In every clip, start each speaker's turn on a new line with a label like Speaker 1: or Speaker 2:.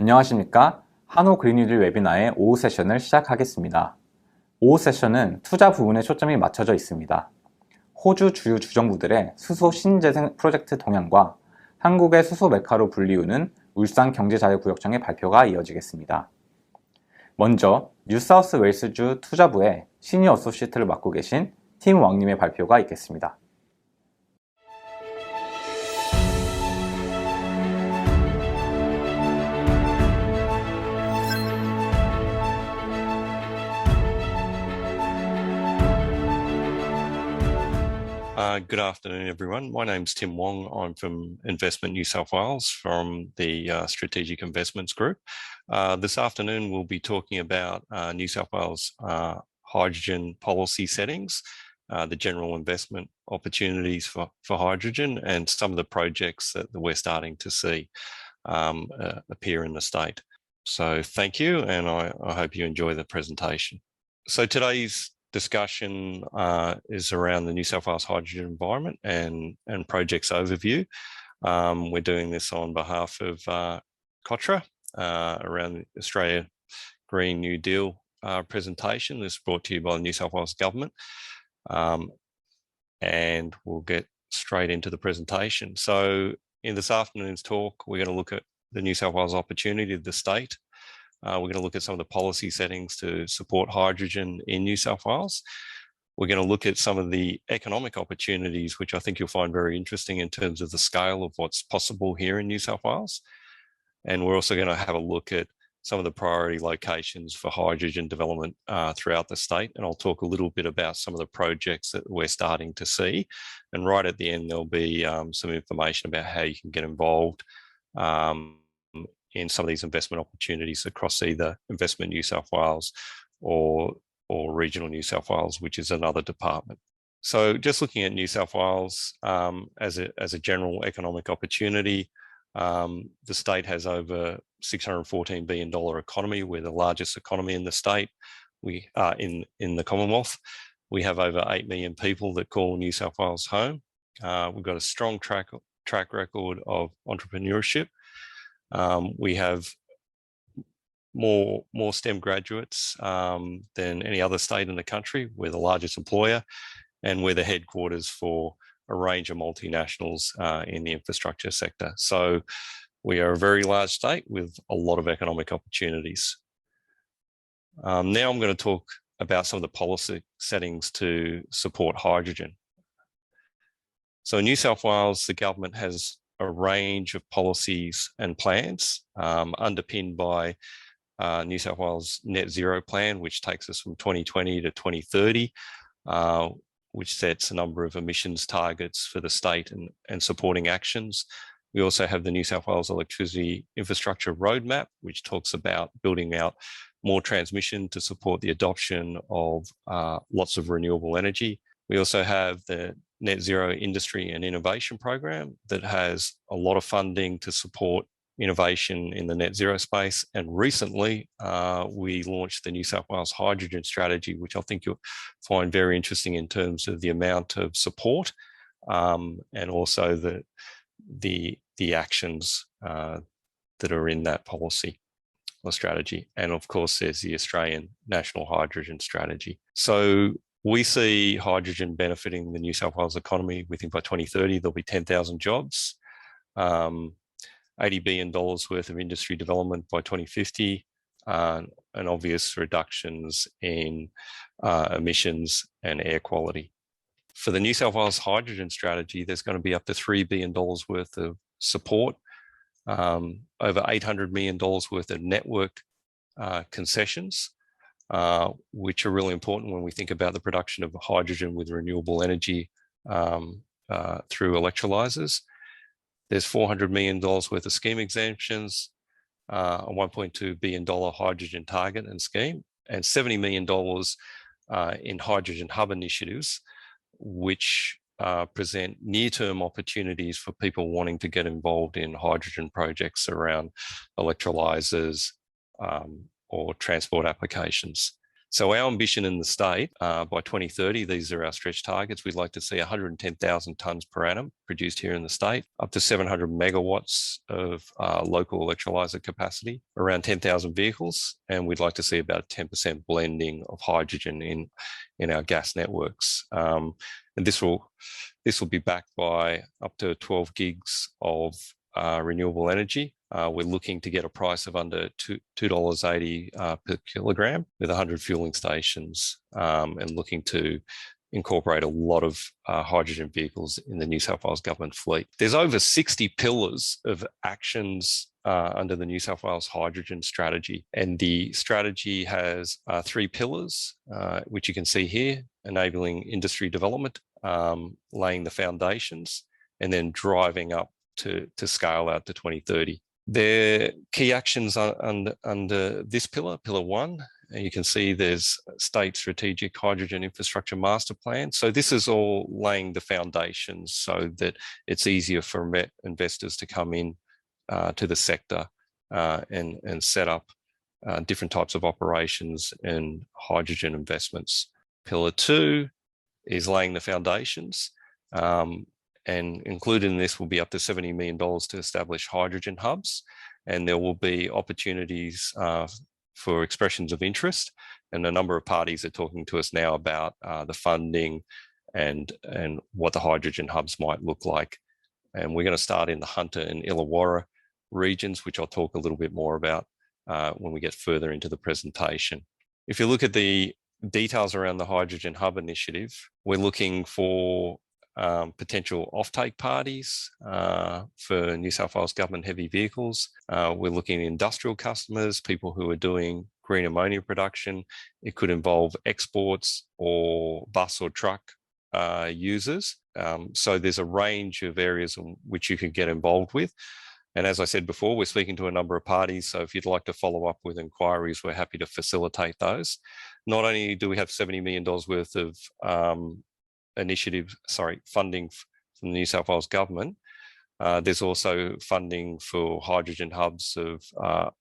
Speaker 1: 안녕하십니까? 한호 그린뉴딜 웨비나의 오후 세션을 시작하겠습니다. 오후 세션은 투자 부분에 초점이 맞춰져 있습니다. 호주 주요 주정부들의 수소 신재생 프로젝트 동향과 한국의 수소 메카로 불리우는 울산경제자유구역청의 발표가 이어지겠습니다. 먼저 뉴사우스 웨일스주 투자부의 시니어 어소시에이트를 맡고 계신 팀 왕님의 발표가 있겠습니다.
Speaker 2: Good afternoon, everyone. My name's Tim Wong. I'm from Investment New South Wales from the Strategic Investments Group. This afternoon, we'll be talking about New South Wales hydrogen policy settings, the general investment opportunities for hydrogen, and some of the projects that we're starting to see appear in the state. So thank you, and I hope you enjoy the presentation. So today's discussion is around the New South Wales hydrogen environment and projects overview. We're doing this on behalf of COTRA around the Australia Green New Deal presentation. This is brought to you by the New South Wales Government. And we'll get straight into the presentation. So in this afternoon's talk, we're going to look at the New South Wales opportunity of the state. We're going to look at some of the policy settings to support hydrogen in New South Wales. We're going to look at some of the economic opportunities, which I think you'll find very interesting in terms of the scale of what's possible here in New South Wales. And we're also going to have a look at some of the priority locations for hydrogen development throughout the state. And I'll talk a little bit about some of the projects that we're starting to see. And right at the end, there'll be some information about how you can get involved in some of these investment opportunities across either Investment New South Wales or Regional New South Wales, which is another department. So just looking at New South Wales as a general economic opportunity, the state has over $614 billion economy. We're the largest economy in the state. We are in the Commonwealth. We have over 8 million people that call New South Wales home. We've got a strong track record of entrepreneurship. We have more STEM graduates than any other state in the country. We're the largest employer, and we're the headquarters for a range of multinationals in the infrastructure sector. So we are a very large state with a lot of economic opportunities. Now I'm going to talk about some of the policy settings to support hydrogen. So in New South Wales, the government has a range of policies and plans underpinned by New South Wales Net Zero Plan, which takes us from 2020 to 2030, which sets a number of emissions targets for the state and supporting actions. We also have the New South Wales Electricity Infrastructure Roadmap, which talks about building out more transmission to support the adoption of lots of renewable energy. We also have the Net Zero Industry and Innovation Program that has a lot of funding to support innovation in the net zero space. And recently, we launched the New South Wales Hydrogen Strategy, which I think you'll find very interesting in terms of the amount of support and also the actions that are in that policy or strategy. And of course, there's the Australian National Hydrogen Strategy. So we see hydrogen benefiting the New South Wales economy. We think by 2030, there'll be 10,000 jobs, $80 billion worth of industry development by 2050, and obvious reductions in emissions and air quality. For the New South Wales Hydrogen Strategy, there's going to be up to $3 billion worth of support, over $800 million worth of network concessions, which are really important when we think about the production of hydrogen with renewable energy through electrolyzers. There's $400 million worth of scheme exemptions, a $1.2 billion hydrogen target and scheme, and $70 million in hydrogen hub initiatives, which present near-term opportunities for people wanting to get involved in hydrogen projects around electrolyzers or transport applications. So our ambition in the state, by 2030, these are our stretch targets. We'd like to see 110,000 tonnes per annum produced here in the state, up to 700 megawatts of local electrolyser capacity, around 10,000 vehicles, and we'd like to see about 10% blending of hydrogen in our gas networks. And this will be backed by up to 12 gigs of renewable energy. We're looking to get a price of under $2.80 per kilogram with 100 fueling stations, and looking to incorporate a lot of hydrogen vehicles in the New South Wales government fleet. There's over 60 pillars of actions under the New South Wales hydrogen strategy, and the strategy has 3 pillars, which you can see here: enabling industry development, laying the foundations, and then driving up to scale out to 2030. Their key actions under this pillar, pillar 1, and you can see there's state strategic hydrogen infrastructure master plan. So this is all laying the foundations so that it's easier for investors to come in to the sector and set up different types of operations and hydrogen investments. Pillar 2 is laying the foundations. And included in this will be up to $70 million to establish hydrogen hubs. And there will be opportunities for expressions of interest. And a number of parties are talking to us now about the funding and what the hydrogen hubs might look like. And we're going to start in the Hunter and Illawarra regions, which I'll talk a little bit more about when we get further into the presentation. If you look at the details around the hydrogen hub initiative, we're looking for potential offtake parties for New South Wales government heavy vehicles. We're looking at industrial customers, people who are doing green ammonia production. It could involve exports or bus or truck users. So there's a range of areas in which you can get involved with. And as I said before, we're speaking to a number of parties. So if you'd like to follow up with inquiries, we're happy to facilitate those. Not only do we have $70 million worth of funding from the New South Wales government, there's also funding for hydrogen hubs of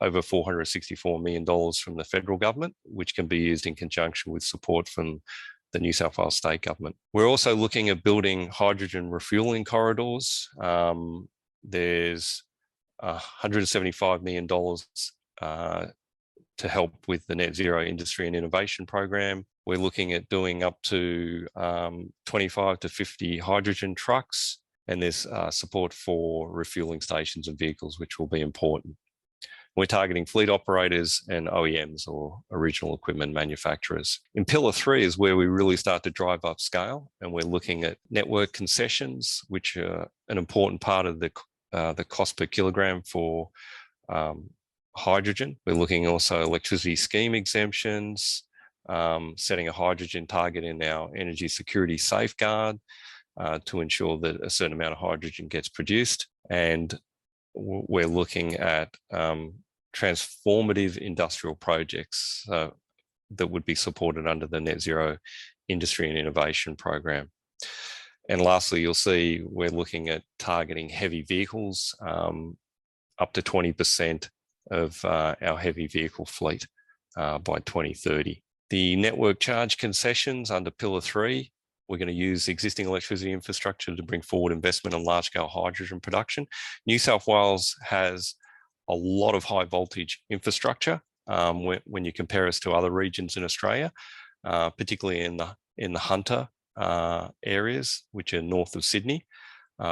Speaker 2: over $464 million from the federal government, which can be used in conjunction with support from the New South Wales state government. We're also looking at building hydrogen refueling corridors. There's $175 million to help with the Net Zero Industry and Innovation Program. We're looking at doing up to 25 to 50 hydrogen trucks, and there's support for refueling stations and vehicles, which will be important. We're targeting fleet operators and OEMs, or original equipment manufacturers. In Pillar 3 is where we really start to drive up scale, and we're looking at network concessions, which are an important part of the cost per kilogram for hydrogen. We're looking also electricity scheme exemptions, setting a hydrogen target in our energy security safeguard to ensure that a certain amount of hydrogen gets produced. And we're looking at transformative industrial projects that would be supported under the Net Zero Industry and Innovation Program. And lastly, you'll see we're looking at targeting heavy vehicles, up to 20% of our heavy vehicle fleet by 2030. The network charge concessions under Pillar 3, we're going to use existing electricity infrastructure to bring forward investment in large-scale hydrogen production. New South Wales has a lot of high voltage infrastructure when you compare us to other regions in Australia, particularly in the Hunter areas, which are north of Sydney.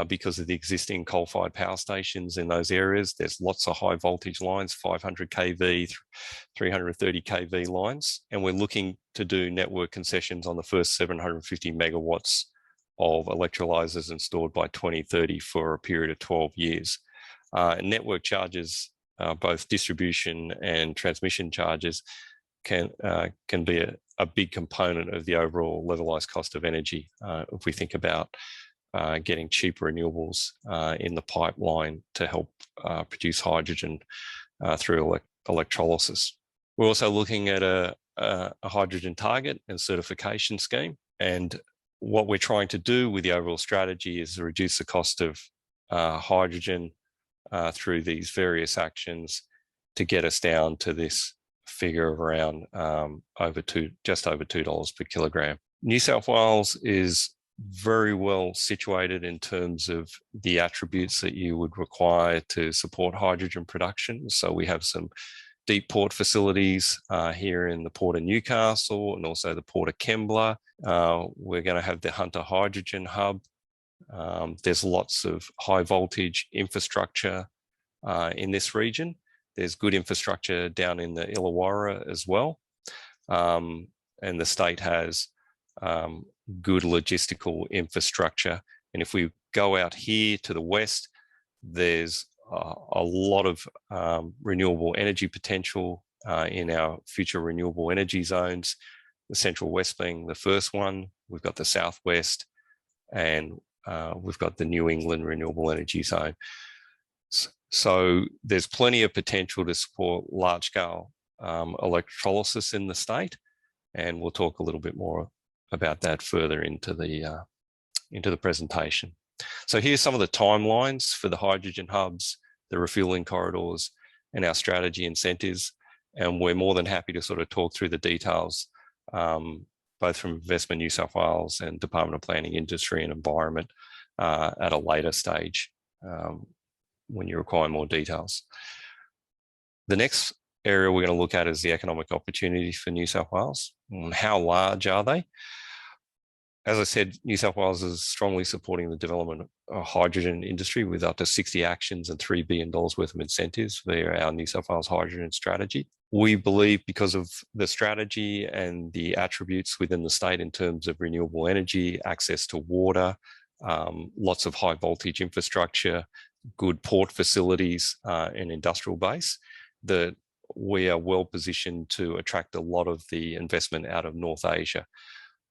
Speaker 2: Because of the existing coal-fired power stations in those areas, there's lots of high voltage lines, 500 kV, 330 kV lines. And we're looking to do network concessions on the first 750 megawatts of electrolysers installed by 2030 for a period of 12 years. Network charges, both distribution and transmission charges, can be a big component of the overall levelized cost of energy if we think about getting cheap renewables in the pipeline to help produce hydrogen through electrolysis. We're also looking at a hydrogen target and certification scheme. And what we're trying to do with the overall strategy is to reduce the cost of hydrogen through these various actions to get us down to this figure of around just over $2 per kilogram. New South Wales is very well situated in terms of the attributes that you would require to support hydrogen production. So we have some deep port facilities here in the Port of Newcastle and also the Port of Kembla. We're going to have the Hunter Hydrogen Hub. There's lots of high voltage infrastructure in this region. There's good infrastructure down in the Illawarra as well. And the state has good logistical infrastructure. And if we go out here to the west, there's a lot of renewable energy potential in our future renewable energy zones, the Central West being the first one. We've got the Southwest, and we've got the New England Renewable Energy Zone. So there's plenty of potential to support large-scale electrolysis in the state, and we'll talk a little bit more about that further into the presentation. So here's some of the timelines for the hydrogen hubs, the refueling corridors, and our strategy incentives. And we're more than happy to sort of talk through the details, both from Investment New South Wales and Department of Planning, Industry and Environment at a later stage when you require more details. The next area we're going to look at is the economic opportunities for New South Wales. And how large are they? As I said, New South Wales is strongly supporting the development of hydrogen industry with up to 60 actions and $3 billion worth of incentives via our New South Wales hydrogen strategy. We believe because of the strategy and the attributes within the state in terms of renewable energy, access to water, lots of high voltage infrastructure, good port facilities and industrial base, that we are well positioned to attract a lot of the investment out of North Asia.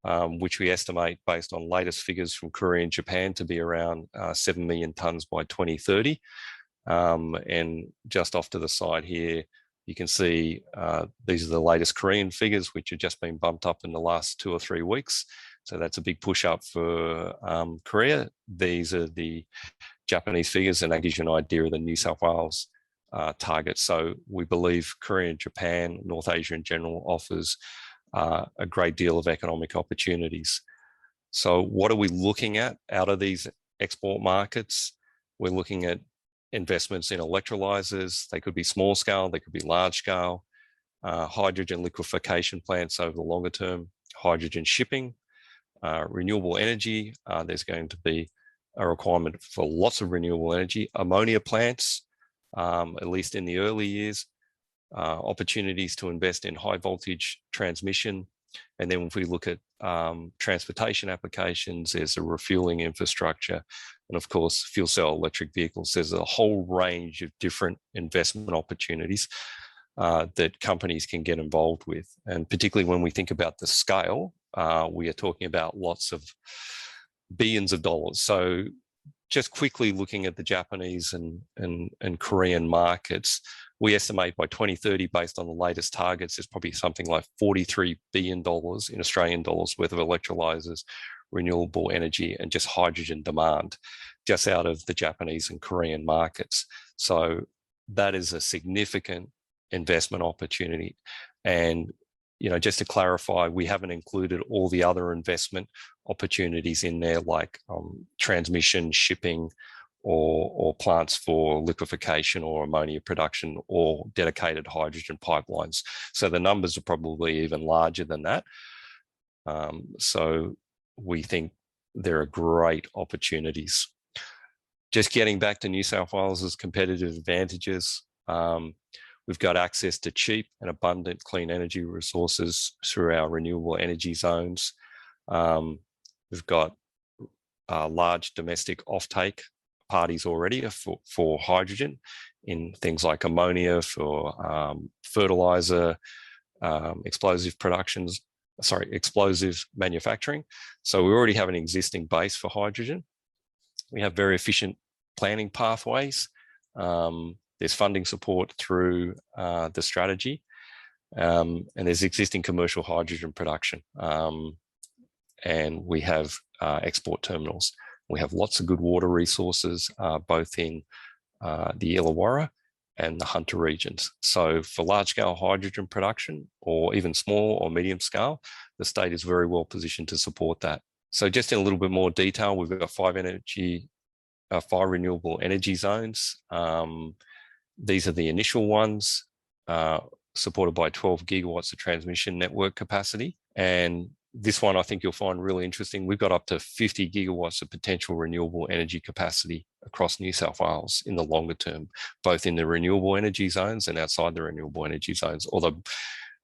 Speaker 2: Which we estimate based on latest figures from Korea and Japan to be around 7 million tonnes by 2030. And just off to the side here, you can see these are the latest Korean figures, which have just been bumped up in the last 2 or 3 weeks. So that's a big push up for Korea. These are the Japanese figures, and that gives you an idea of the New South Wales target. So we believe Korea and Japan, North Asia in general, offers a great deal of economic opportunities. So what are we looking at out of these export markets? We're looking at investments in electrolyzers. They could be small scale, they could be large scale, hydrogen liquefaction plants over the longer term, hydrogen shipping, renewable energy. There's going to be a requirement for lots of renewable energy, ammonia plants, at least in the early years, opportunities to invest in high voltage transmission. And then if we look at transportation applications, there's a refueling infrastructure. And of course, fuel cell electric vehicles. There's a whole range of different investment opportunities that companies can get involved with. And particularly when we think about the scale, we are talking about lots of billions of dollars. So just quickly looking at the Japanese and Korean markets, we estimate by 2030, based on the latest targets, there's probably something like $43 billion in Australian dollars worth of electrolyzers, renewable energy, and just hydrogen demand just out of the Japanese and Korean markets. So that is a significant investment opportunity. And, you know, just to clarify, we haven't included all the other investment opportunities in there, like transmission, shipping, or plants for liquefaction or ammonia production or dedicated hydrogen pipelines. So the numbers are probably even larger than that. So we think there are great opportunities. Just getting back to New South Wales's competitive advantages, we've got access to cheap and abundant clean energy resources through our renewable energy zones. We've got large domestic offtake parties already for hydrogen in things like ammonia, for fertilizer, explosive manufacturing. So we already have an existing base for hydrogen. We have very efficient planning pathways. There's funding support through the strategy, and there's existing commercial hydrogen production. And we have export terminals. We have lots of good water resources, both in the Illawarra and the Hunter regions. So for large-scale hydrogen production, or even small or medium scale, the state is very well positioned to support that. So just in a little bit more detail, we've got five renewable energy zones. These are the initial ones, supported by 12 gigawatts of transmission network capacity. And this one I think you'll find really interesting. We've got up to 50 gigawatts of potential renewable energy capacity across New South Wales in the longer term, both in the renewable energy zones and outside the renewable energy zones. Although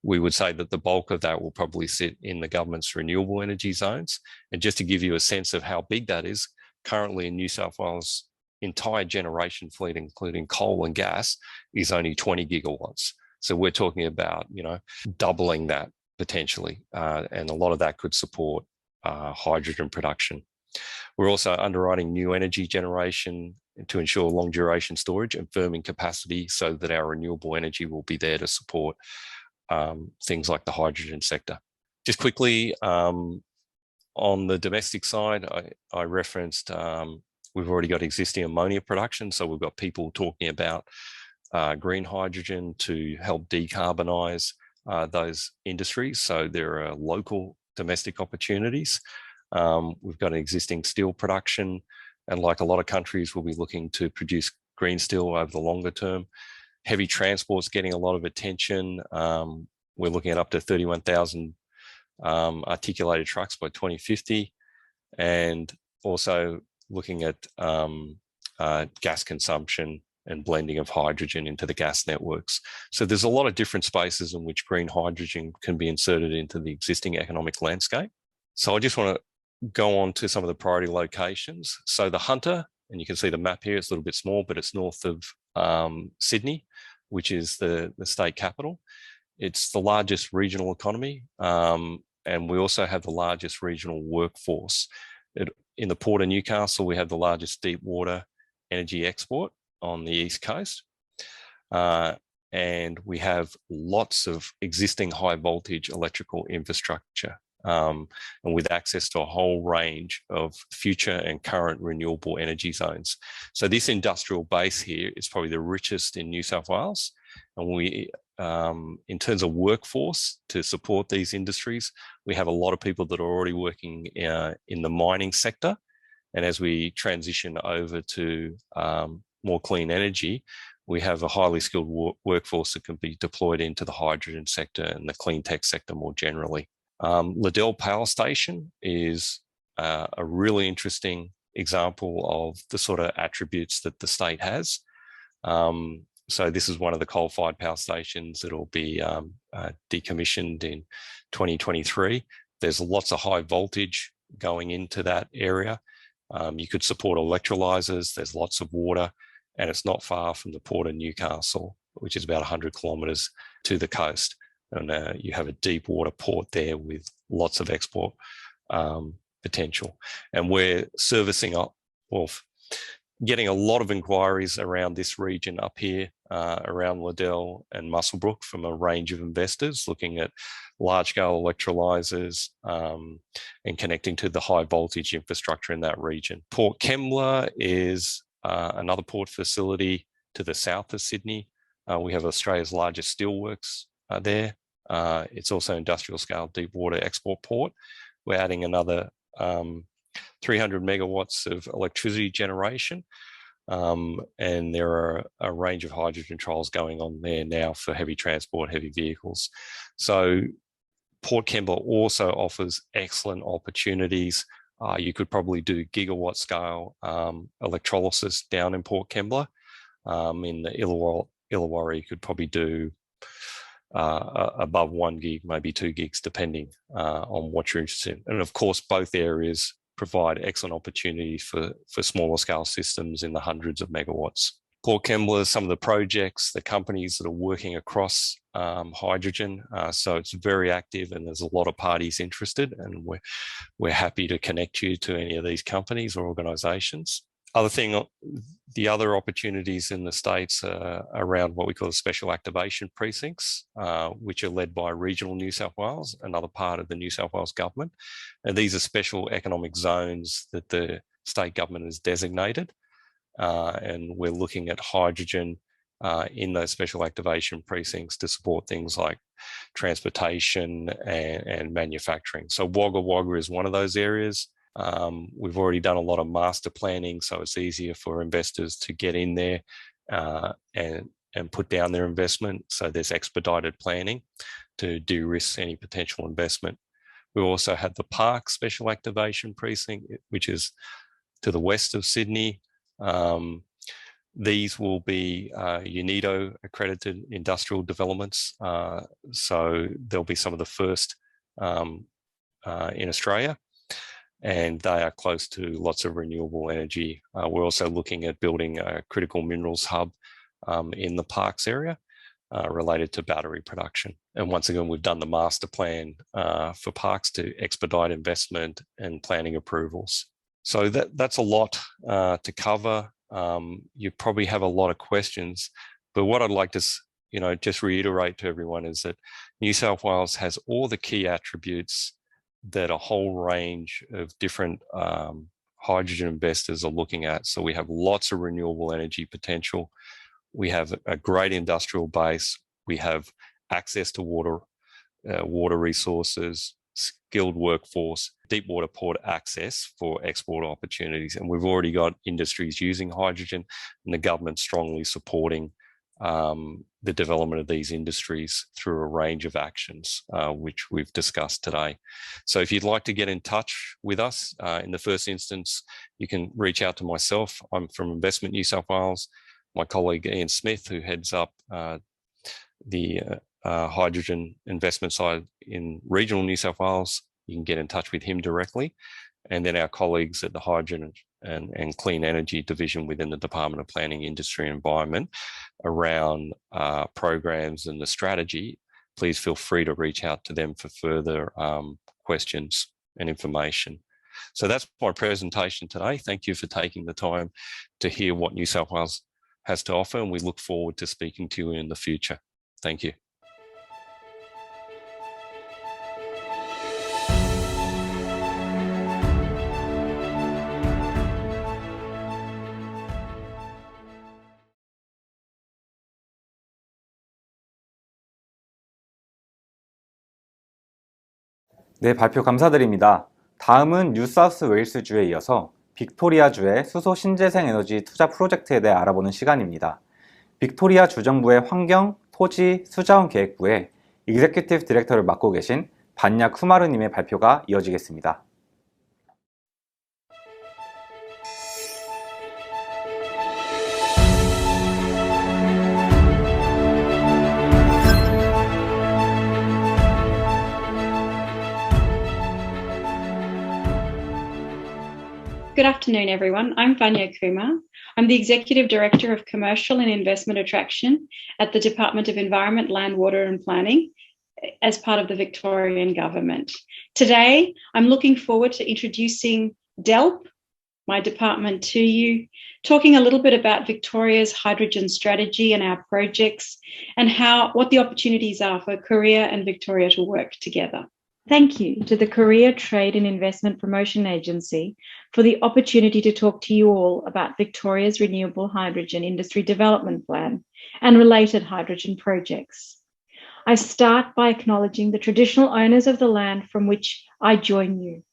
Speaker 2: we would say that the bulk of that will probably sit in the government's renewable energy zones. And just to give you a sense of how big that is, currently in New South Wales, entire generation fleet, including coal and gas, is only 20 gigawatts. So we're talking about, doubling that potentially. And a lot of that could support hydrogen production. We're also underwriting new energy generation to ensure long duration storage and firming capacity so that our renewable energy will be there to support things like the hydrogen sector. Just quickly, on the domestic side, I referenced we've already got existing ammonia production. So we've got people talking about green hydrogen to help decarbonise those industries. So there are local domestic opportunities. We've got an existing steel production, and like a lot of countries, we'll be looking to produce green steel over the longer term. Heavy transport's getting a lot of attention. We're looking at up to 31,000 articulated trucks by 2050, and also looking at gas consumption and blending of hydrogen into the gas networks. So there's a lot of different spaces in which green hydrogen can be inserted into the existing economic landscape. So I just want to go on to some of the priority locations. So the Hunter, and you can see the map here, it's a little bit small, but it's north of Sydney, which is the state capital. It's the largest regional economy, and we also have the largest regional workforce. In the Port of Newcastle, we have the largest deep water energy export on the East Coast. And we have lots of existing high voltage electrical infrastructure, and with access to a whole range of future and current renewable energy zones. So this industrial base here is probably the richest in New South Wales. And we, in terms of workforce to support these industries, we have a lot of people that are already working in the mining sector. And as we transition over to more clean energy, we have a highly skilled workforce that can be deployed into the hydrogen sector and the clean tech sector more generally. Liddell Power Station is a really interesting example of the sort of attributes that the state has. So this is one of the coal-fired power stations that will be decommissioned in 2023. There's lots of high voltage going into that area. You could support electrolyzers, there's lots of water, and it's not far from the Port of Newcastle, which is about 100 kilometres to the coast. And you have a deep water port there with lots of export potential. And we're servicing up, well, getting a lot of inquiries around this region up here, around Liddell and Muswellbrook from a range of investors looking at large-scale electrolyzers and connecting to the high voltage infrastructure in that region. Port Kembla is another port facility to the south of Sydney. We have Australia's largest steelworks there. It's also industrial scale deep water export port. We're adding another 300 megawatts of electricity generation. And there are a range of hydrogen trials going on there now for heavy transport, heavy vehicles. So Port Kembla also offers excellent opportunities. You could probably do gigawatt scale electrolysis down in Port Kembla. In the Illawarra, you could probably do above 1 gig, maybe 2 gigs, depending on what you're interested in. And of course, both areas provide excellent opportunities for smaller scale systems in the hundreds of megawatts. Port Kembla, some of the projects, the companies that are working across hydrogen. So it's very active and there's a lot of parties interested, and we're happy to connect you to any of these companies or organisations. The other opportunities in the States are around what we call special activation precincts, which are led by regional New South Wales, another part of the New South Wales government. And these are special economic zones that the state government has designated. And we're looking at hydrogen in those special activation precincts to support things like transportation and manufacturing. So Wagga Wagga is one of those areas. We've already done a lot of master planning, so it's easier for investors to get in there and put down their investment. So there's expedited planning to de-risk any potential investment. We also have the Park Special Activation Precinct, which is to the west of Sydney. These will be UNIDO accredited industrial developments. So there'll be some of the first in Australia, and they are close to lots of renewable energy. We're also looking at building a critical minerals hub in the Parks area related to battery production. And once again, we've done the master plan for Parks to expedite investment and planning approvals. So that's a lot to cover. You probably have a lot of questions, but what I'd like to just reiterate to everyone is that New South Wales has all the key attributes that a whole range of different hydrogen investors are looking at. So we have lots of renewable energy potential. We have a great industrial base. We have access to water resources, skilled workforce, deep water port access for export opportunities. And we've already got industries using hydrogen, and the government strongly supporting the development of these industries through a range of actions, which we've discussed today. So if you'd like to get in touch with us, in the first instance, you can reach out to myself. I'm from Investment New South Wales. My colleague Ian Smith, who heads up the hydrogen investment side in regional New South Wales, you can get in touch with him directly. And then our colleagues at the Hydrogen and Clean Energy Division within the Department of Planning, Industry and Environment around programs and the strategy, please feel free to reach out to them for further questions and information. So that's my presentation today. Thank you for taking the time to hear what New South Wales has to offer, and we look forward to speaking to you in the future. Thank you.
Speaker 1: 네, 발표 감사드립니다. 다음은 뉴사우스웨일스주에 이어서 빅토리아주의 수소 신재생 에너지 투자 프로젝트에 대해 알아보는 시간입니다. 빅토리아 주정부의 환경, 토지, 수자원 계획부의 익제큐티브 디렉터를 맡고 계신 반야 쿠마르님의 발표가 이어지겠습니다.
Speaker 3: Good afternoon, everyone. I'm Vanya Kumar. I'm the Executive Director of Commercial and Investment Attraction at the Department of Environment, Land, Water and Planning as part of the Victorian Government. Today, I'm looking forward to introducing DELP, my department, to you, talking a little bit about Victoria's hydrogen strategy and our projects and what the opportunities are for Korea and Victoria to work together. Thank you to the Korea Trade and Investment Promotion Agency for the opportunity to talk to you all about Victoria's Renewable Hydrogen Industry Development Plan and related hydrogen projects. I start by acknowledging the traditional owners of the land from which I join you.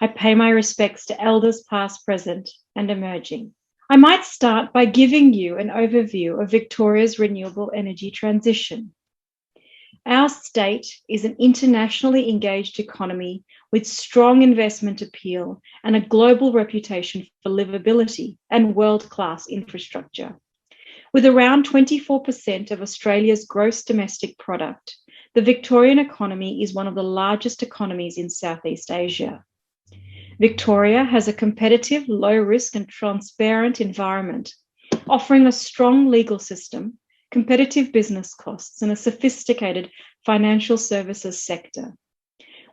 Speaker 3: I pay my respects to elders past, present, and emerging. I might start by giving you an overview of Victoria's renewable energy transition. Our state is an internationally engaged economy with strong investment appeal and a global reputation for livability and world-class infrastructure. With around 24% of Australia's gross domestic product, the Victorian economy is one of the largest economies in Southeast Asia. Victoria has a competitive, low-risk and transparent environment, offering a strong legal system, competitive business costs, and a sophisticated financial services sector.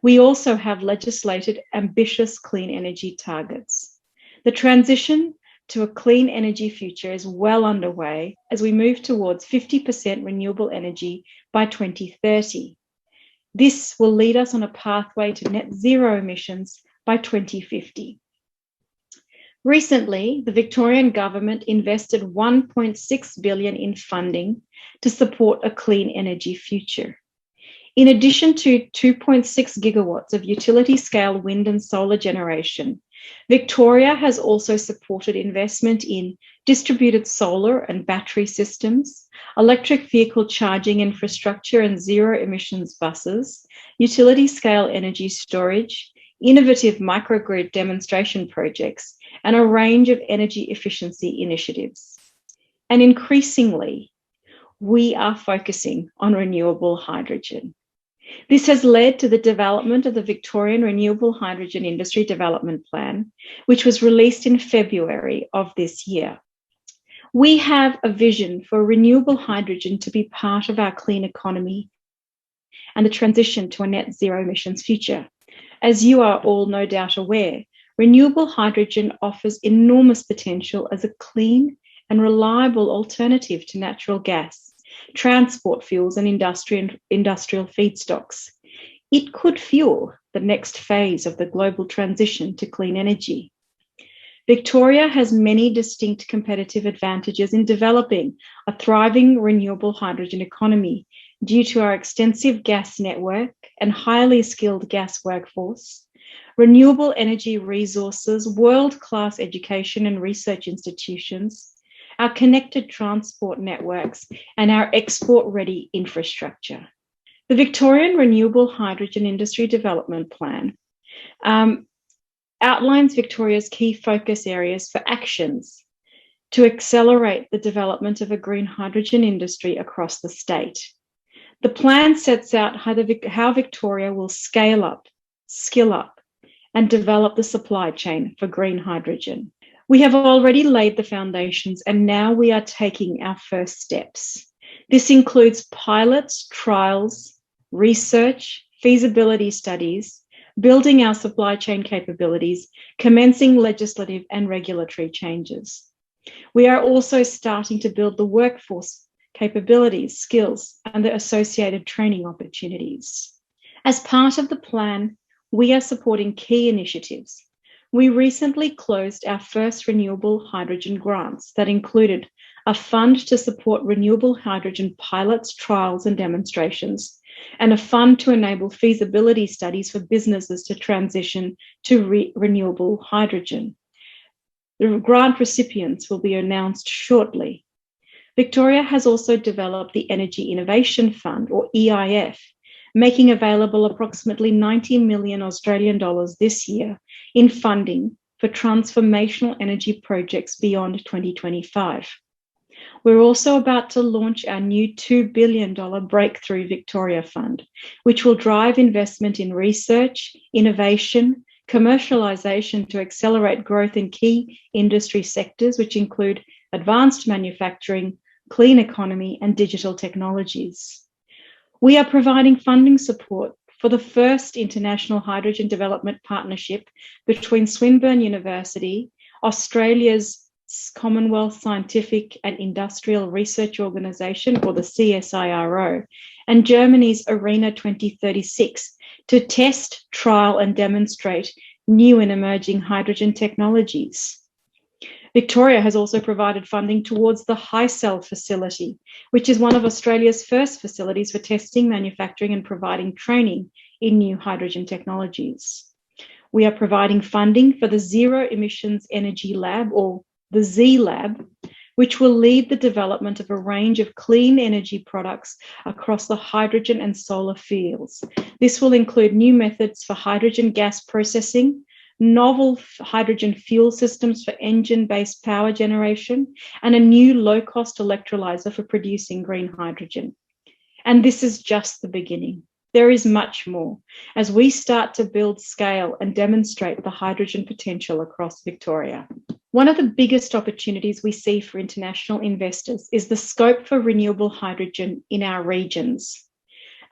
Speaker 3: We also have legislated ambitious clean energy targets. The transition to a clean energy future is well underway as we move towards 50% renewable energy by 2030. This will lead us on a pathway to net zero emissions by 2050. Recently, the Victorian government invested $1.6 billion in funding to support a clean energy future. In addition to 2.6 gigawatts of utility-scale wind and solar generation, Victoria has also supported investment in distributed solar and battery systems, electric vehicle charging infrastructure and zero-emissions buses, utility-scale energy storage, innovative microgrid demonstration projects, and a range of energy efficiency initiatives. And increasingly, we are focusing on renewable hydrogen. This has led to the development of the Victorian Renewable Hydrogen Industry Development Plan, which was released in February of this year. We have a vision for renewable hydrogen to be part of our clean economy and the transition to a net zero emissions future. As you are all no doubt aware, renewable hydrogen offers enormous potential as a clean and reliable alternative to natural gas, transport fuels, and industrial feedstocks. It could fuel the next phase of the global transition to clean energy. Victoria has many distinct competitive advantages in developing a thriving renewable hydrogen economy due to our extensive gas network and highly skilled gas workforce, renewable energy resources, world-class education and research institutions, our connected transport networks, and our export-ready infrastructure. The Victorian Renewable Hydrogen Industry Development Plan outlines Victoria's key focus areas for actions to accelerate the development of a green hydrogen industry across the state. The plan sets out how Victoria will scale up, skill up, and develop the supply chain for green hydrogen. We have already laid the foundations, and now we are taking our first steps. This includes pilots, trials, research, feasibility studies, building our supply chain capabilities, commencing legislative and regulatory changes. We are also starting to build the workforce capabilities, skills, and the associated training opportunities. As part of the plan, we are supporting key initiatives. We recently closed our first renewable hydrogen grants that included a fund to support renewable hydrogen pilots, trials, and demonstrations, and a fund to enable feasibility studies for businesses to transition to renewable hydrogen. The grant recipients will be announced shortly. Victoria has also developed the Energy Innovation Fund, or EIF, making available approximately 90 million Australian dollars this year in funding for transformational energy projects beyond 2025. We're also about to launch our new $2 billion Breakthrough Victoria Fund, which will drive investment in research, innovation, commercialisation to accelerate growth in key industry sectors, which include advanced manufacturing, clean economy, and digital technologies. We are providing funding support for the first international hydrogen development partnership between Swinburne University, Australia's Commonwealth Scientific and Industrial Research Organisation, or the CSIRO, and Germany's ARENA 2036 to test, trial, and demonstrate new and emerging hydrogen technologies. Victoria has also provided funding towards the HyCell facility, which is one of Australia's first facilities for testing, manufacturing, and providing training in new hydrogen technologies. We are providing funding for the Zero Emissions Energy Lab, or the Z Lab, which will lead the development of a range of clean energy products across the hydrogen and solar fields. This will include new methods for hydrogen gas processing, novel hydrogen fuel systems for engine-based power generation, and a new low-cost electrolyzer for producing green hydrogen. And this is just the beginning. There is much more as we start to build scale and demonstrate the hydrogen potential across Victoria. One of the biggest opportunities we see for international investors is the scope for renewable hydrogen in our regions.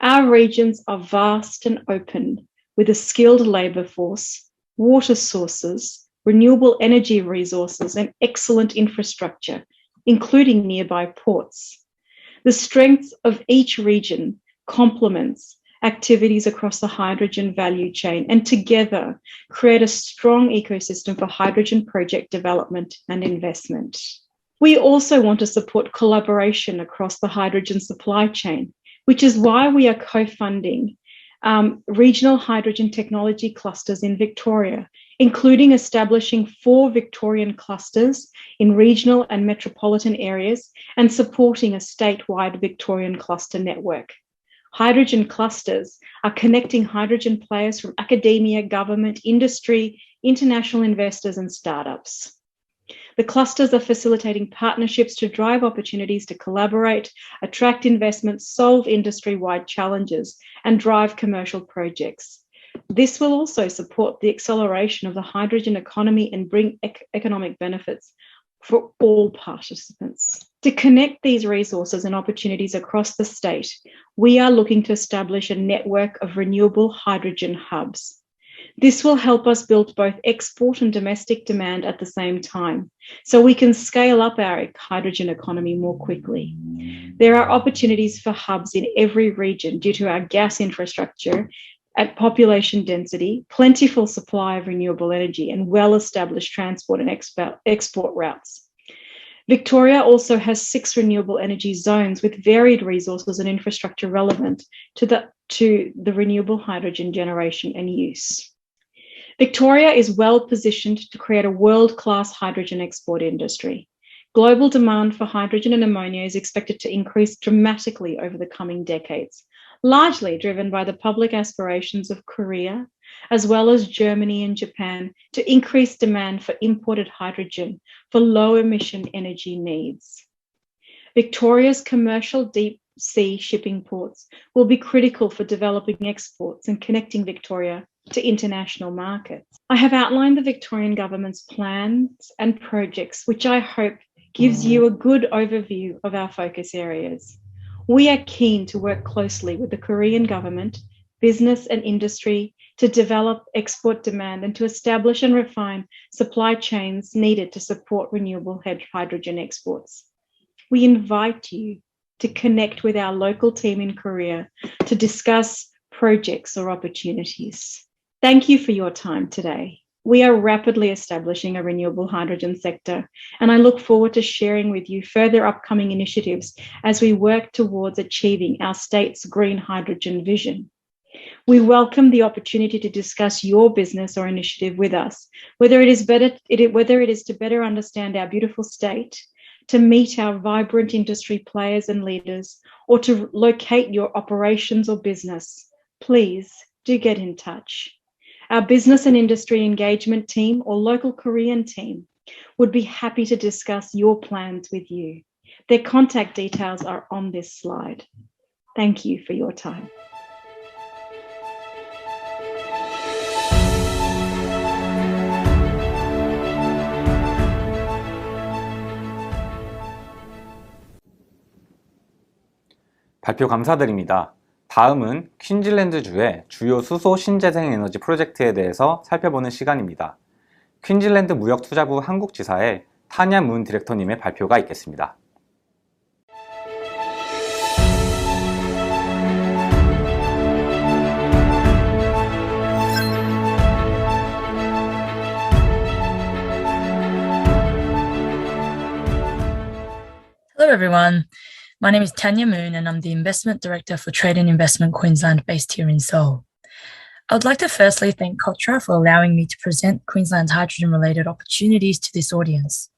Speaker 3: Our regions are vast and open, with a skilled labour force, water sources, renewable energy resources, and excellent infrastructure, including nearby ports. The strengths of each region complements activities across the hydrogen value chain, and together create a strong ecosystem for hydrogen project development and investment. We also want to support collaboration across the hydrogen supply chain, which is why we are co-funding regional hydrogen technology clusters in Victoria, including establishing 4 Victorian clusters in regional and metropolitan areas and supporting a statewide Victorian cluster network. Hydrogen clusters are connecting hydrogen players from academia, government, industry, international investors, and startups. The clusters are facilitating partnerships to drive opportunities to collaborate, attract investments, solve industry-wide challenges, and drive commercial projects. This will also support the acceleration of the hydrogen economy and bring economic benefits for all participants. To connect these resources and opportunities across the state, we are looking to establish a network of renewable hydrogen hubs. This will help us build both export and domestic demand at the same time, so we can scale up our hydrogen economy more quickly. There are opportunities for hubs in every region due to our gas infrastructure at population density, plentiful supply of renewable energy, and well-established transport and export routes. Victoria also has 6 renewable energy zones with varied resources and infrastructure relevant to the renewable hydrogen generation and use. Victoria is well positioned to create a world-class hydrogen export industry. Global demand for hydrogen and ammonia is expected to increase dramatically over the coming decades, largely driven by the public aspirations of Korea, as well as Germany and Japan, to increase demand for imported hydrogen for low-emission energy needs. Victoria's commercial deep sea shipping ports will be critical for developing exports and connecting Victoria to international markets. I have outlined the Victorian government's plans and projects, which I hope gives you a good overview of our focus areas. We are keen to work closely with the Korean government, business and industry to develop export demand and to establish and refine supply chains needed to support renewable hydrogen exports. We invite you to connect with our local team in Korea to discuss projects or opportunities. Thank you for your time today. We are rapidly establishing a renewable hydrogen sector, and I look forward to sharing with you further upcoming initiatives as we work towards achieving our state's green hydrogen vision. We welcome the opportunity to discuss your business or initiative with us, whether it is to better understand our beautiful state, to meet our vibrant industry players and leaders, or to locate your operations or business. Please do get in touch. Our business and industry engagement team or local Korean team would be happy to discuss your plans with you. Their contact details are on this slide. Thank you for your time.
Speaker 1: 발표 감사드립니다. 다음은 퀸즐랜드주의 주요 수소 신재생 에너지 프로젝트에 대해서 살펴보는 시간입니다. 퀸즐랜드 무역투자부 한국지사의 타냐 문 디렉터님의 발표가 있겠습니다.
Speaker 4: Hello everyone. My name is Tanya Moon and I'm the Investment Director for Trade and Investment Queensland based here in Seoul. I would like to firstly thank COTRA for allowing me to present Queensland's hydrogen-related opportunities to this audience.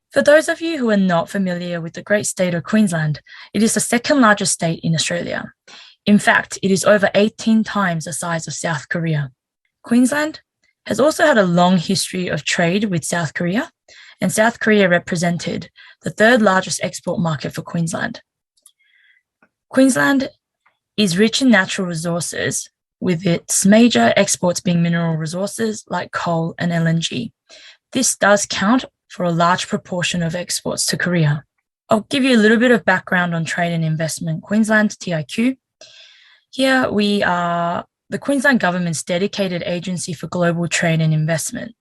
Speaker 4: For those of you who are not familiar with the great state of Queensland, it is the second largest state in Australia. In fact, it is over 18 times the size of South Korea. Queensland has also had a long history of trade with South Korea, and South Korea represented the third largest export market for Queensland. Queensland is rich in natural resources, with its major exports being mineral resources like coal and LNG. This does count for a large proportion of exports to Korea. I'll give you a little bit of background on Trade and Investment Queensland, TIQ. Here we are the Queensland Government's dedicated agency for global trade and investment.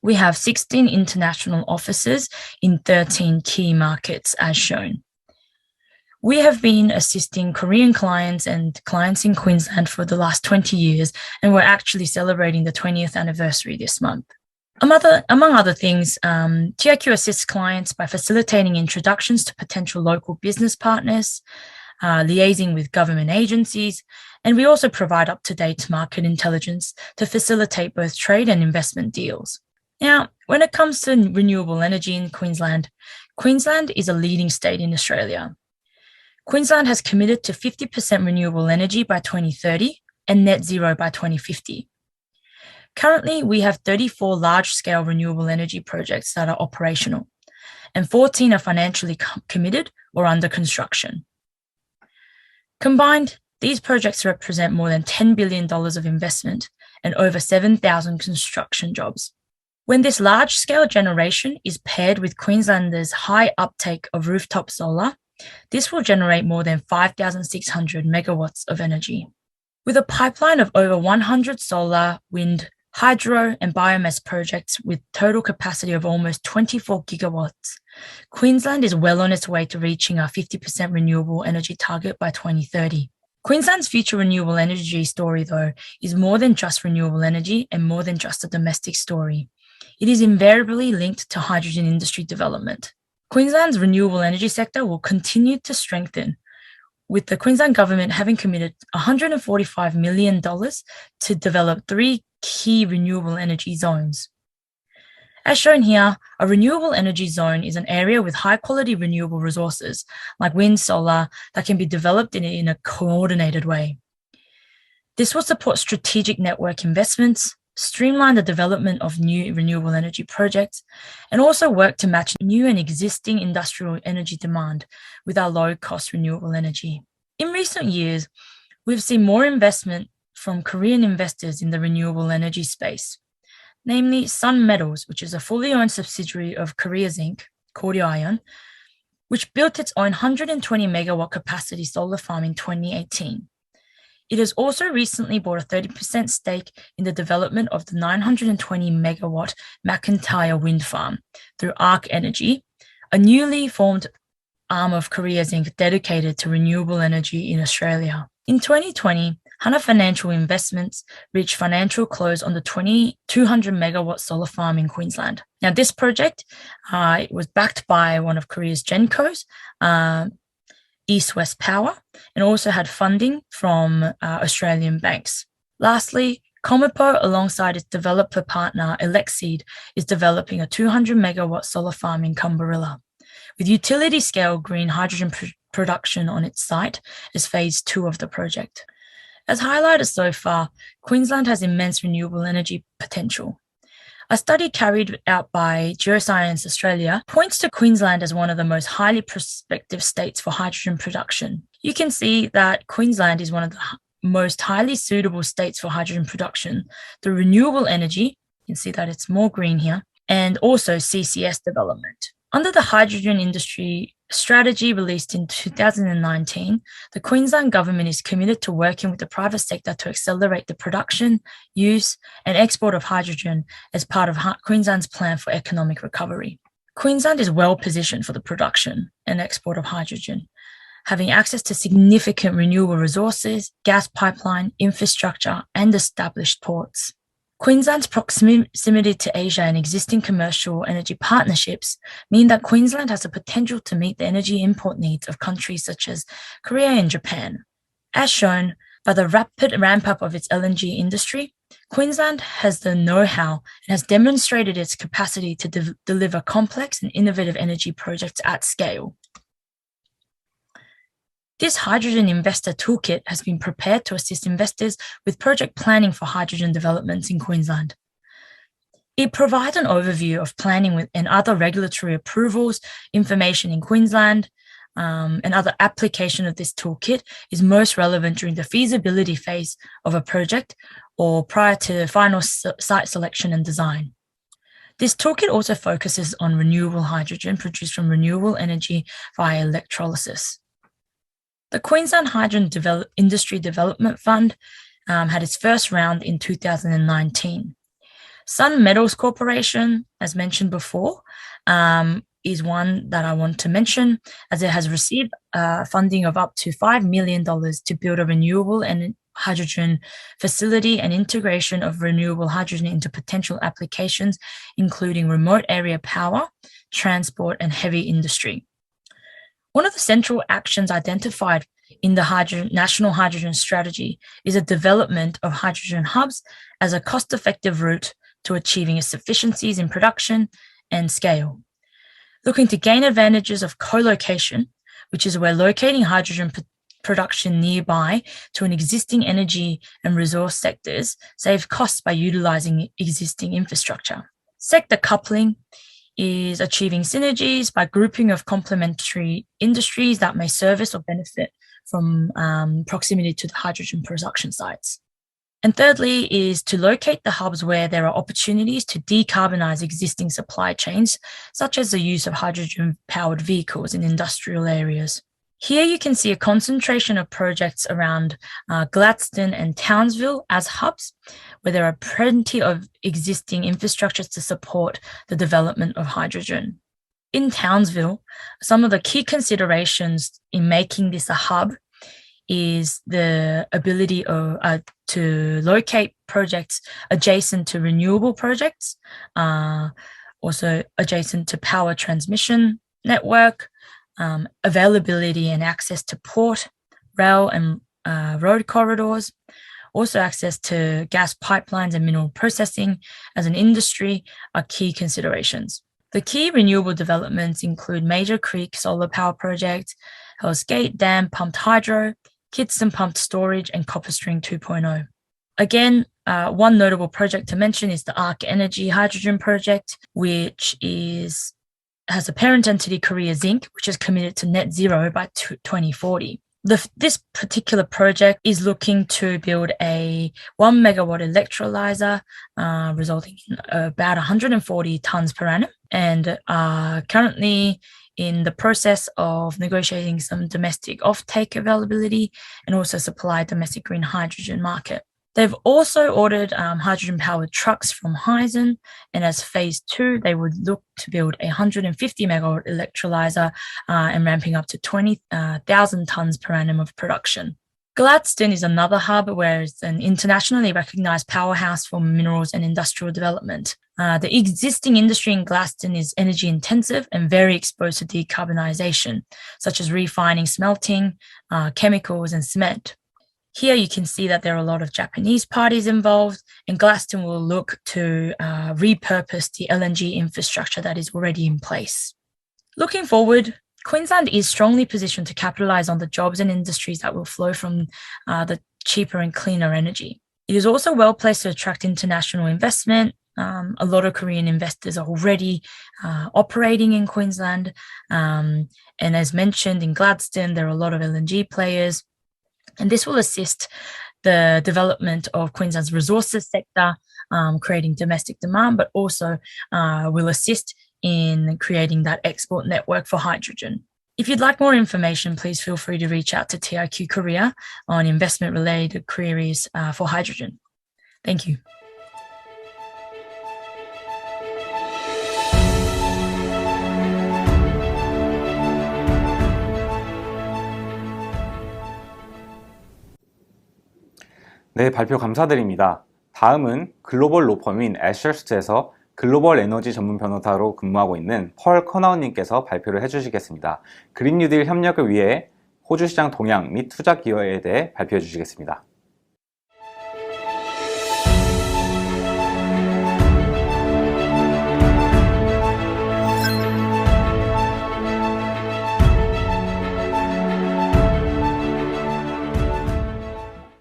Speaker 4: We have 16 international offices in 13 key markets as shown. We have been assisting Korean clients and clients in Queensland for the last 20 years, and we're actually celebrating the 20th anniversary this month. Among other things, TIQ assists clients by facilitating introductions to potential local business partners, liaising with government agencies, and we also provide up-to-date market intelligence to facilitate both trade and investment deals. Now, when it comes to renewable energy in Queensland, Queensland is a leading state in Australia. Queensland has committed to 50% renewable energy by 2030 and net zero by 2050. Currently, we have 34 large-scale renewable energy projects that are operational, and 14 are financially committed or under construction. Combined, these projects represent more than $10 billion of investment and over 7,000 construction jobs. When this large-scale generation is paired with Queenslanders' high uptake of rooftop solar, this will generate more than 5,600 megawatts of energy. With a pipeline of over 100 solar, wind, hydro, and biomass projects with total capacity of almost 24 gigawatts, Queensland is well on its way to reaching our 50% renewable energy target by 2030. Queensland's future renewable energy story, though, is more than just renewable energy and more than just a domestic story. It is invariably linked to hydrogen industry development. Queensland's renewable energy sector will continue to strengthen, with the Queensland government having committed $145 million to develop 3 key renewable energy zones. As shown here, a renewable energy zone is an area with high-quality renewable resources, like wind, solar, that can be developed in a coordinated way. This will support strategic network investments, streamline the development of new renewable energy projects, and also work to match new and existing industrial energy demand with our low-cost renewable energy. In recent years, we've seen more investment from Korean investors in the renewable energy space, namely Sun Metals, which is a fully owned subsidiary of Korea Zinc, Koryo Ion, which built its own 120 megawatt capacity solar farm in 2018. It has also recently bought a 30% stake in the development of the 920 megawatt McIntyre wind farm through Arc Energy, a newly formed arm of Korea Zinc dedicated to renewable energy in Australia. In 2020, Hana Financial Investments reached financial close on the 200 megawatt solar farm in Queensland. Now, this project was backed by one of Korea's Gencos, East West Power, and also had funding from Australian banks. Lastly, Comipo, alongside its developer partner Elexseed, is developing a 200 megawatt solar farm in Cumberilla, with utility-scale green hydrogen production on its site as phase 2 of the project. As highlighted so far, Queensland has immense renewable energy potential. A study carried out by Geoscience Australia points to Queensland as one of the most highly prospective states for hydrogen production. You can see that Queensland is one of the most highly suitable states for hydrogen production through renewable energy, you can see that it's more green here, and also CCS development. Under the hydrogen industry strategy released in 2019, the Queensland government is committed to working with the private sector to accelerate the production, use, and export of hydrogen as part of Queensland's plan for economic recovery. Queensland is well positioned for the production and export of hydrogen, having access to significant renewable resources, gas pipeline, infrastructure, and established ports. Queensland's proximity to Asia and existing commercial energy partnerships mean that Queensland has the potential to meet the energy import needs of countries such as Korea and Japan. As shown by the rapid ramp-up of its LNG industry, Queensland has the know-how and has demonstrated its capacity to deliver complex and innovative energy projects at scale. This Hydrogen Investor Toolkit has been prepared to assist investors with project planning for hydrogen developments in Queensland. It provides an overview of planning and other regulatory approvals, information in Queensland, and other application of this toolkit is most relevant during the feasibility phase of a project or prior to final site selection and design. This toolkit also focuses on renewable hydrogen produced from renewable energy via electrolysis. The Queensland Hydrogen Industry Development Fund had its first round in 2019. Sun Metals Corporation, as mentioned before, is one that I want to mention, as it has received funding of up to $5 million to build a renewable and hydrogen facility and integration of renewable hydrogen into potential applications, including remote area power, transport, and heavy industry. One of the central actions identified in the National Hydrogen Strategy is a development of hydrogen hubs as a cost-effective route to achieving its efficiencies in production and scale. Looking to gain advantages of co-location, which is where locating hydrogen production nearby to an existing energy and resource sectors saves costs by utilizing existing infrastructure. Sector coupling is achieving synergies by grouping of complementary industries that may service or benefit from proximity to the hydrogen production sites. And thirdly is to locate the hubs where there are opportunities to decarbonize existing supply chains, such as the use of hydrogen-powered vehicles in industrial areas. Here you can see a concentration of projects around Gladstone and Townsville as hubs, where there are plenty of existing infrastructures to support the development of hydrogen. In Townsville, some of the key considerations in making this a hub is the ability to locate projects adjacent to renewable projects, also adjacent to power transmission network, availability and access to port, rail and road corridors, also access to gas pipelines and mineral processing as an industry are key considerations. The key renewable developments include Major Creek Solar Power Project, Hell's Gate Dam Pumped Hydro, Kidston Pumped Storage, and Copper String 2.0. Again, one notable project to mention is the Arc Energy Hydrogen Project, which has a parent entity, Korea Zinc, which is committed to net zero by 2040. This particular project is looking to build a 1 megawatt electrolyzer, resulting in about 140 tons per annum, and currently in the process of negotiating some domestic offtake availability and also supply domestic green hydrogen market. They've also ordered hydrogen-powered trucks from Hyzon, and as phase 2, they would look to build a 150 megawatt electrolyzer and ramping up to 20,000 tons per annum of production. Gladstone is another hub where it's an internationally recognized powerhouse for minerals and industrial development. The existing industry in Gladstone is energy intensive and very exposed to decarbonization, such as refining, smelting, chemicals, and cement. Here you can see that there are a lot of Japanese parties involved, and Gladstone will look to repurpose the LNG infrastructure that is already in place. Looking forward, Queensland is strongly positioned to capitalize on the jobs and industries that will flow from the cheaper and cleaner energy. It is also well placed to attract international investment. A lot of Korean investors are already operating in Queensland. And as mentioned in Gladstone, there are a lot of LNG players. And this will assist the development of Queensland's resources sector, creating domestic demand, but also will assist in creating that export network for hydrogen. If you'd like more information, please feel free to reach out to TIQ Korea on investment-related queries for hydrogen. Thank you.
Speaker 1: 네, 발표 감사드립니다. 다음은 글로벌 로펌인 애셔스트에서 글로벌 에너지 전문 변호사로 근무하고 있는 펄 커나운님께서 발표를 해주시겠습니다. 그린뉴딜 협력을 위해 호주 시장 동향 및 투자 기여에 대해 발표해 주시겠습니다.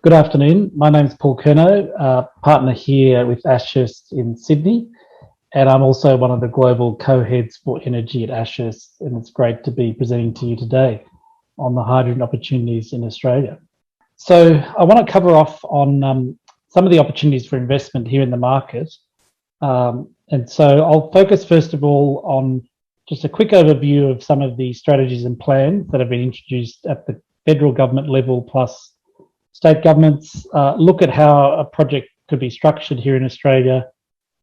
Speaker 5: Good afternoon. My name is Paul Curnow, partner here with Ashurst in Sydney, and I'm also one of the global co-heads for energy at Ashurst, and it's great to be presenting to you today on the hydrogen opportunities in Australia. So I want to cover off on some of the opportunities for investment here in the market, and so I'll focus first of all on just a quick overview of some of the strategies and plans that have been introduced at the federal government level plus state governments, look at how a project could be structured here in Australia,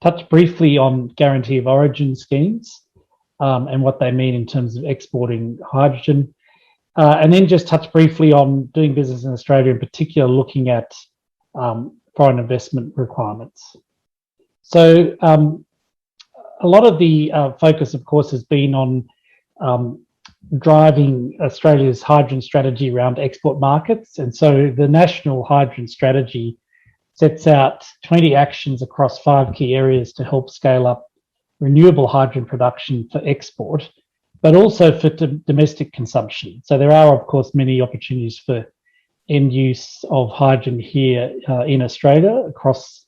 Speaker 5: touch briefly on guarantee of origin schemes, and what they mean in terms of exporting hydrogen. And then just touch briefly on doing business in Australia, in particular, looking at foreign investment requirements. So a lot of the focus, of course, has been on driving Australia's hydrogen strategy around export markets. And so the National Hydrogen Strategy sets out 20 actions across 5 key areas to help scale up renewable hydrogen production for export, but also for domestic consumption. So there are, of course, many opportunities for end use of hydrogen here in Australia across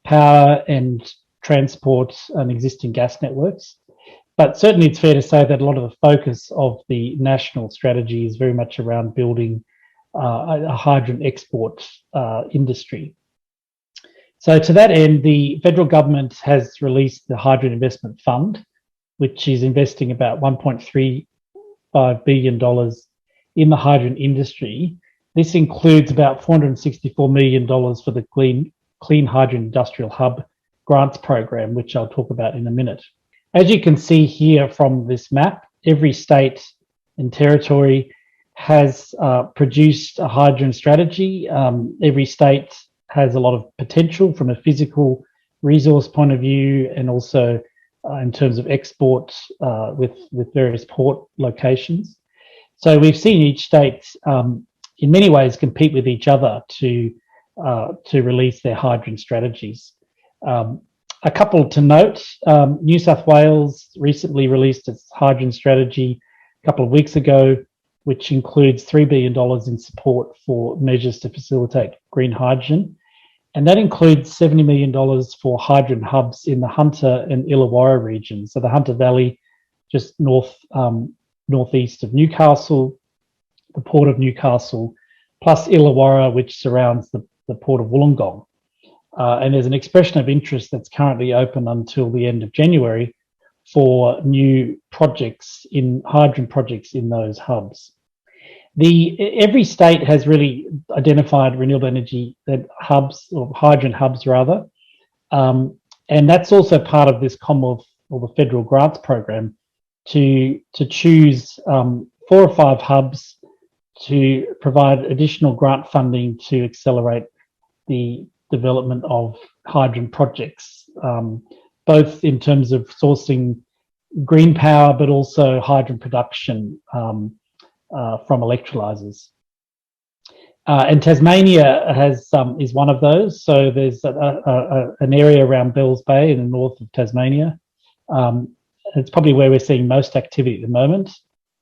Speaker 5: power and transport and existing gas networks. But certainly it's fair to say that a lot of the focus of the national strategy is very much around building a hydrogen export industry. So to that end, the federal government has released the Hydrogen Investment Fund, which is investing about $1.35 billion in the hydrogen industry. This includes about $464 million for the Clean Hydrogen Industrial Hub grants program, which I'll talk about in a minute. As you can see here from this map, every state and territory has produced a hydrogen strategy. Every state has a lot of potential from a physical resource point of view, and also in terms of export with various port locations. So we've seen each state in many ways compete with each other to release their hydrogen strategies. A couple to note, New South Wales recently released its hydrogen strategy a couple of weeks ago, which includes $3 billion in support for measures to facilitate green hydrogen. And that includes $70 million for hydrogen hubs in the Hunter and Illawarra region. So the Hunter Valley, just northeast of Newcastle, the Port of Newcastle, plus Illawarra, which surrounds the Port of Wollongong. And there's an expression of interest that's currently open until the end of January for new projects hydrogen projects in those hubs. Every state has really identified renewable energy hubs, or hydrogen hubs rather, and that's also part of this Commonwealth or the federal grants program to choose 4 or 5 hubs to provide additional grant funding to accelerate the development of hydrogen projects, both in terms of sourcing green power, but also hydrogen production from electrolyzers. And Tasmania is one of those. So there's an area around Bells Bay in the north of Tasmania. It's probably where we're seeing most activity at the moment.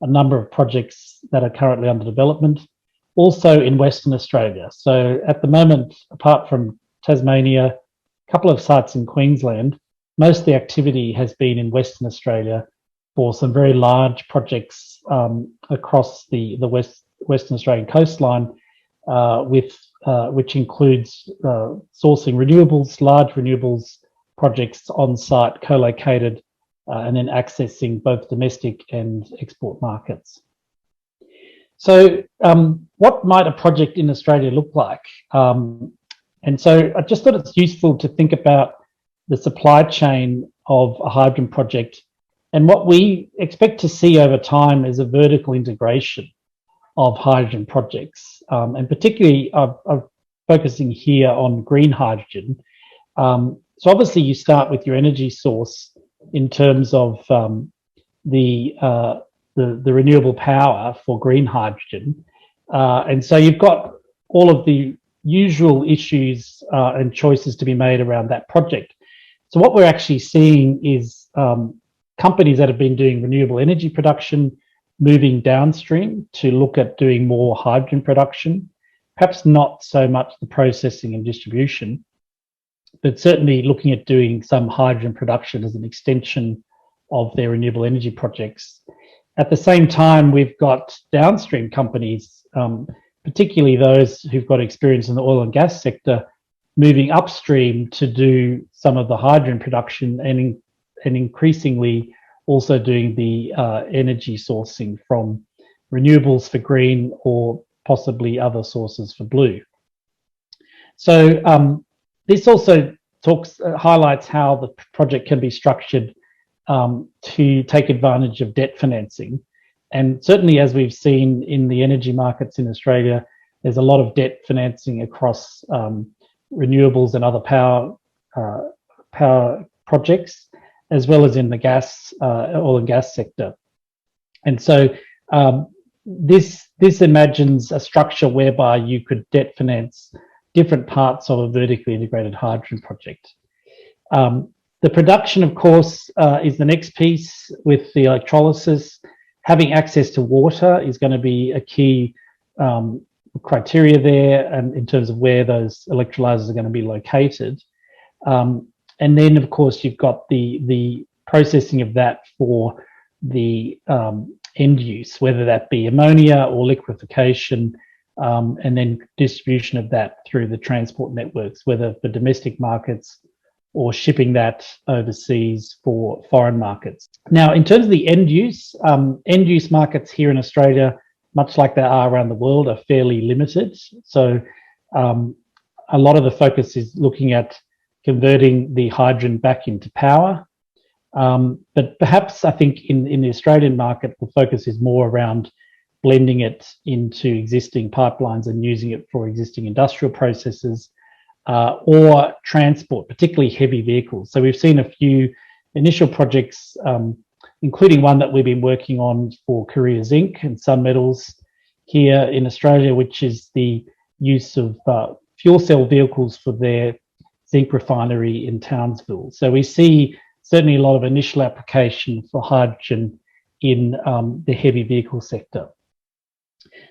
Speaker 5: A number of projects that are currently under development. Also in Western Australia. So at the moment, apart from Tasmania, a couple of sites in Queensland, most of the activity has been in Western Australia for some very large projects across the Western Australian coastline, which includes sourcing renewables, large renewables projects on site, co-located, and then accessing both domestic and export markets. So what might a project in Australia look like? And so I just thought it's useful to think about the supply chain of a hydrogen project. And what we expect to see over time is a vertical integration of hydrogen projects. And particularly I'm focusing here on green hydrogen. So obviously you start with your energy source in terms of the renewable power for green hydrogen. And so you've got all of the usual issues and choices to be made around that project. So what we're actually seeing is companies that have been doing renewable energy production moving downstream to look at doing more hydrogen production, perhaps not so much the processing and distribution, but certainly looking at doing some hydrogen production as an extension of their renewable energy projects. At the same time, we've got downstream companies, particularly those who've got experience in the oil and gas sector, moving upstream to do some of the hydrogen production and increasingly also doing the energy sourcing from renewables for green or possibly other sources for blue. So this also highlights how the project can be structured to take advantage of debt financing. And certainly, as we've seen in the energy markets in Australia, there's a lot of debt financing across renewables and other power projects, as well as in the oil and gas sector. And so this imagines a structure whereby you could debt finance different parts of a vertically integrated hydrogen project. The production, of course, is the next piece with the electrolysis. Having access to water is going to be a key criteria there, and in terms of where those electrolyzers are going to be located. And then, of course, you've got the processing of that for the end use, whether that be ammonia or liquefaction, and then distribution of that through the transport networks, whether for domestic markets or shipping that overseas for foreign markets. Now, in terms of the end use markets here in Australia, much like they are around the world, are fairly limited. So a lot of the focus is looking at converting the hydrogen back into power. But perhaps I think in the Australian market, the focus is more around blending it into existing pipelines and using it for existing industrial processes or transport, particularly heavy vehicles. So we've seen a few initial projects, including one that we've been working on for Korea Zinc and Sun Metals here in Australia, which is the use of fuel cell vehicles for their zinc refinery in Townsville. So we see certainly a lot of initial application for hydrogen in the heavy vehicle sector.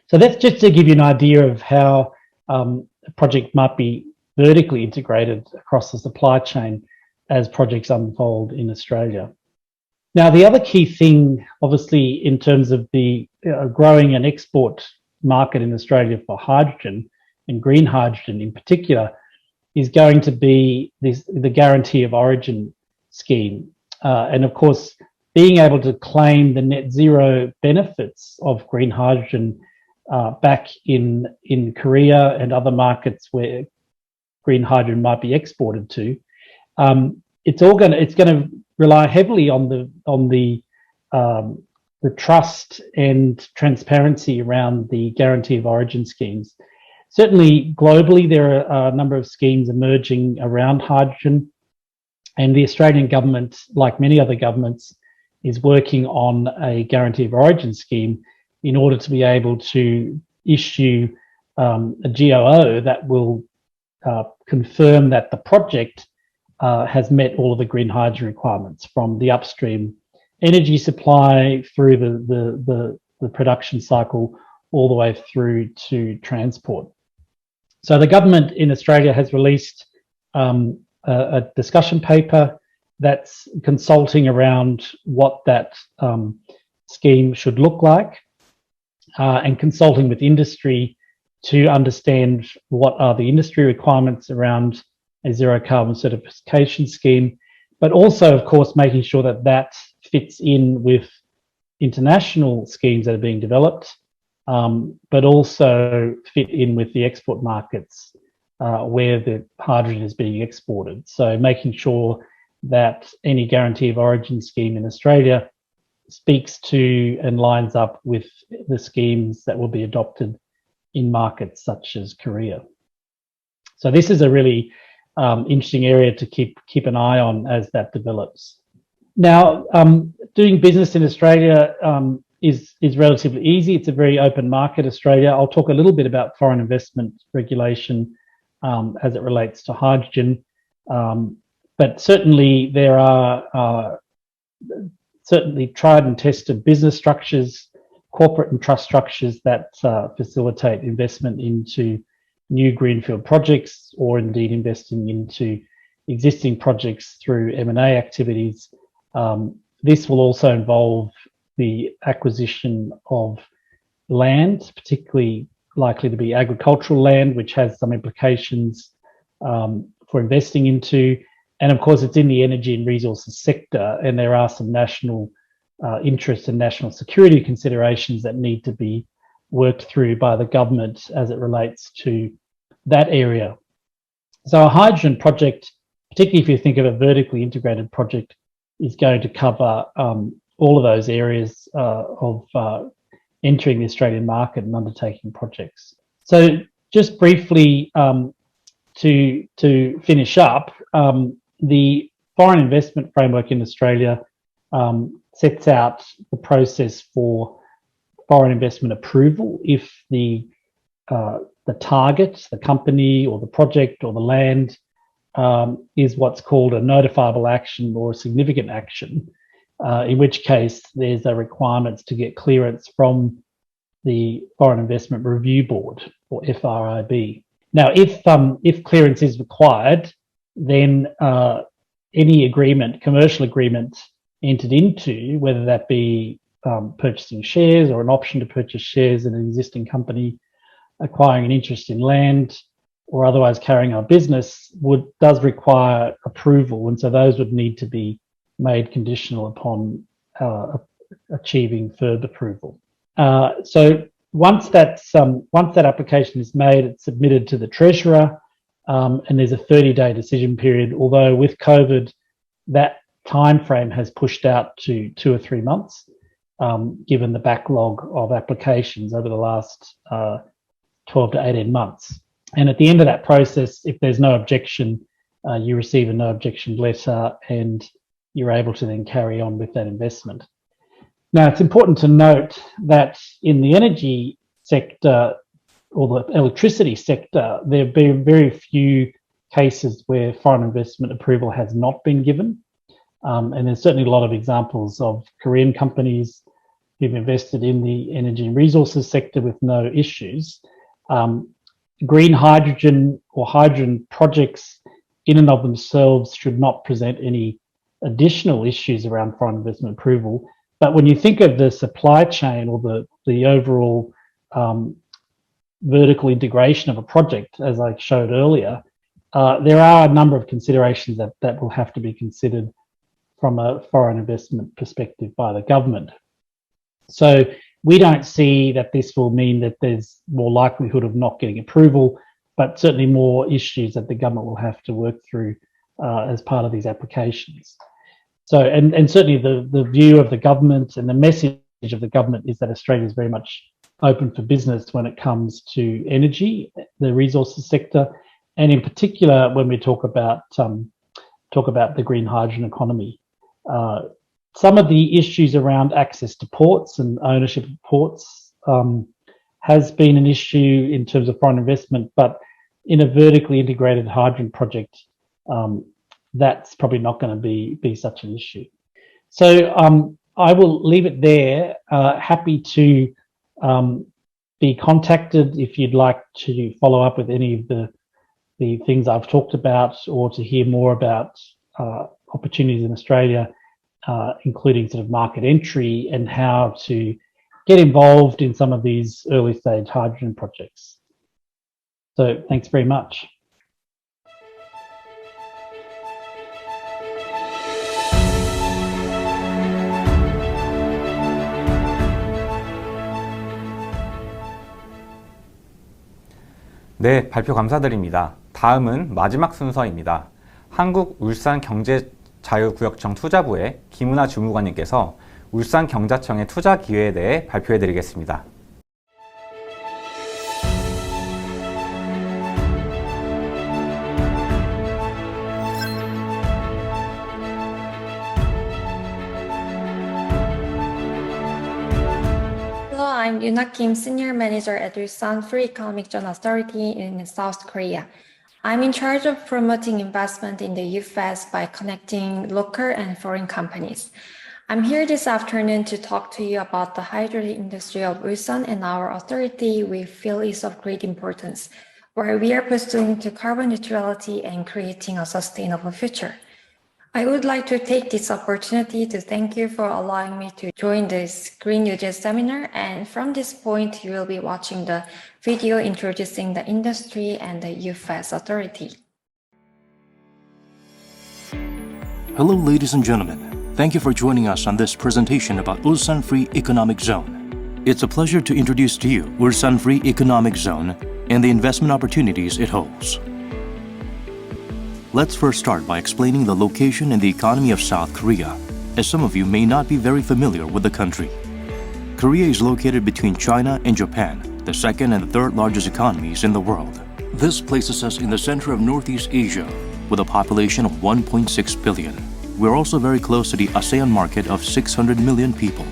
Speaker 5: So that's just to give you an idea of how a project might be vertically integrated across the supply chain as projects unfold in Australia. Now, the other key thing, obviously, in terms of the growing and export market in Australia for hydrogen, and green hydrogen in particular, is going to be the guarantee of origin scheme. And of course, being able to claim the net zero benefits of green hydrogen back in Korea and other markets where green hydrogen might be exported to, it's going to rely heavily on the trust and transparency around the guarantee of origin schemes. Certainly, globally, there are a number of schemes emerging around hydrogen, and the Australian government, like many other governments, is working on a guarantee of origin scheme in order to be able to issue a GOO that will confirm that the project has met all of the green hydrogen requirements, from the upstream energy supply through the production cycle all the way through to transport. So the government in Australia has released a discussion paper that's consulting around what that scheme should look like, and consulting with industry to understand what are the industry requirements around a zero carbon certification scheme, but also, of course, making sure that that fits in with international schemes that are being developed, but also fit in with the export markets where the hydrogen is being exported. So making sure that any guarantee of origin scheme in Australia speaks to and lines up with the schemes that will be adopted in markets such as Korea. So this is a really interesting area to keep an eye on as that develops. Now, doing business in Australia is relatively easy. It's a very open market, Australia. I'll talk a little bit about foreign investment regulation as it relates to hydrogen. But certainly there are certainly tried and tested business structures, corporate and trust structures that facilitate investment into new greenfield projects, or indeed investing into existing projects through M&A activities. This will also involve the acquisition of land, particularly likely to be agricultural land, which has some implications for investing into. And of course, it's in the energy and resources sector, and there are some national interest and national security considerations that need to be worked through by the government as it relates to that area. So a hydrogen project, particularly if you think of a vertically integrated project, is going to cover all of those areas of entering the Australian market and undertaking projects. So just briefly to finish up, the foreign investment framework in Australia sets out the process for foreign investment approval if the target, the company or the project or the land is what's called a notifiable action or a significant action, in which case there's a requirement to get clearance from the Foreign Investment Review Board, or FRIB. Now, if clearance is required, then any agreement, commercial agreement entered into, whether that be purchasing shares or an option to purchase shares in an existing company, acquiring an interest in land, or otherwise carrying out business, does require approval, and so those would need to be made conditional upon achieving further approval. So once that application is made, it's submitted to the Treasurer, and there's a 30-day decision period. Although with COVID, that time frame has pushed out to 2 or 3 months, given the backlog of applications over the last 12 to 18 months. And at the end of that process, if there's no objection, you receive a no objection letter and you're able to then carry on with that investment. Now, it's important to note that in the energy sector or the electricity sector, there have been very few cases where foreign investment approval has not been given. And there's certainly a lot of examples of Korean companies who've invested in the energy and resources sector with no issues. Green hydrogen or hydrogen projects in and of themselves should not present any additional issues around foreign investment approval. But when you think of the supply chain or the overall vertical integration of a project, as I showed earlier, there are a number of considerations that will have to be considered from a foreign investment perspective by the government. So we don't see that this will mean that there's more likelihood of not getting approval, but certainly more issues that the government will have to work through as part of these applications. So, and certainly the view of the government and the message of the government is that Australia is very much open for business when it comes to energy, the resources sector, and in particular when we talk about the green hydrogen economy. Some of the issues around access to ports and ownership of ports has been an issue in terms of foreign investment, but in a vertically integrated hydrogen project, that's probably not going to be such an issue. So I will leave it there. Happy to be contacted if you'd like to follow up with any of the things I've talked about, or to hear more about opportunities in Australia, including sort of market entry and how to get involved in some of these early stage hydrogen projects. So thanks very much.
Speaker 1: 네, 발표 감사드립니다. 다음은 마지막 순서입니다. 한국울산경제자유구역청 투자부의 김은하 주무관님께서 울산경자청의 투자 기회에 대해 발표해드리겠습니다.
Speaker 6: I'm Yuna Kim, Senior Manager at Ulsan Free Economic Zone Authority in South Korea. I'm in charge of promoting investment in the U.S. by connecting local and foreign companies. I'm here this afternoon to talk to you about the hydrogen industry of Ulsan and our authority we feel is of great importance, where we are pursuing to carbon neutrality and creating a sustainable future. I would like to take this opportunity to thank you for allowing me to join this Green뉴딜 seminar, and from this point you will be watching the video introducing the industry and the U.S. authority.
Speaker 7: Hello ladies and gentlemen, thank you for joining us on this presentation about Ulsan Free Economic Zone. It's a pleasure to introduce to you Ulsan Free Economic Zone and the investment opportunities it holds. Let's first start by explaining the location and the economy of South Korea. as some of you may not be very familiar with the country. Korea is located between China and Japan, the second and third largest economies in the world. This places us in the center of Northeast Asia with a population of 1.6 billion. We're also very close to the ASEAN market of 600 million people.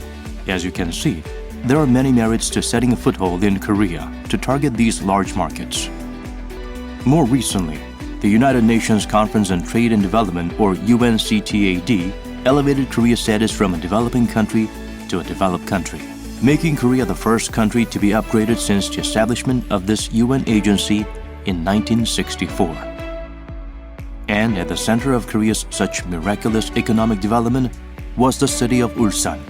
Speaker 7: As you can see, there are many merits to setting a foothold in Korea to target these large markets. More recently, the United Nations Conference on Trade and Development, or UNCTAD, elevated Korea's status from a developing country to a developed country, making Korea the first country to be upgraded since the establishment of this UN agency in 1964. And at the center of Korea's such miraculous economic development was the city of Ulsan.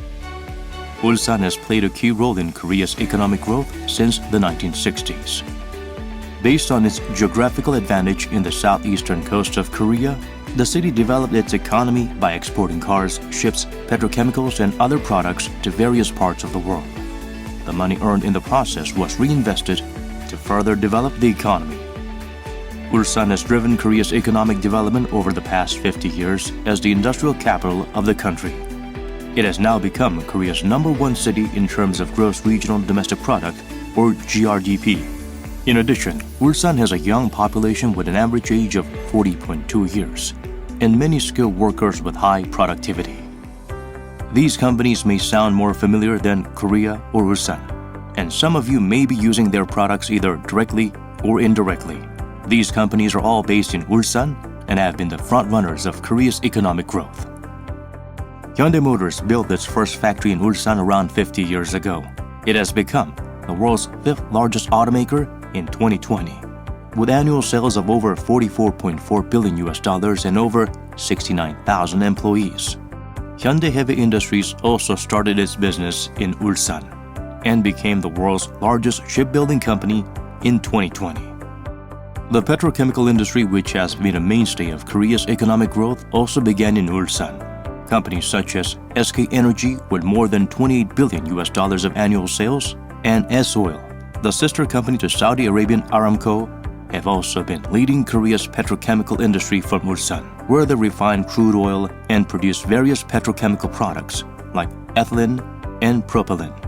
Speaker 7: Ulsan has played a key role in Korea's economic growth since the 1960s. Based on its geographical advantage in the southeastern coast of Korea, the city developed its economy by exporting cars, ships, petrochemicals, and other products to various parts of the world. The money earned in the process was reinvested to further develop the economy. Ulsan has driven Korea's economic development over the past 50 years as the industrial capital of the country. It has now become Korea's #1 city in terms of gross regional domestic product, or GRDP. In addition, Ulsan has a young population with an average age of 40.2 years and many skilled workers with high productivity. These companies may sound more familiar than Korea or Ulsan, and some of you may be using their products either directly or indirectly. These companies are all based in Ulsan and have been the front runners of Korea's economic growth. Hyundai Motors built its first factory in Ulsan around 50 years ago. It has become the world's 5th largest automaker in 2020, with annual sales of over $44.4 billion and over 69,000 employees. Hyundai Heavy Industries also started its business in Ulsan and became the world's largest shipbuilding company in 2020. The petrochemical industry, which has been a mainstay of Korea's economic growth, also began in Ulsan. Companies such as SK Energy, with more than $28 billion of annual sales, and S-Oil, the sister company to Saudi Arabian Aramco, have also been leading Korea's petrochemical industry from Ulsan, where they refine crude oil and produce various petrochemical products like ethylene and propylene.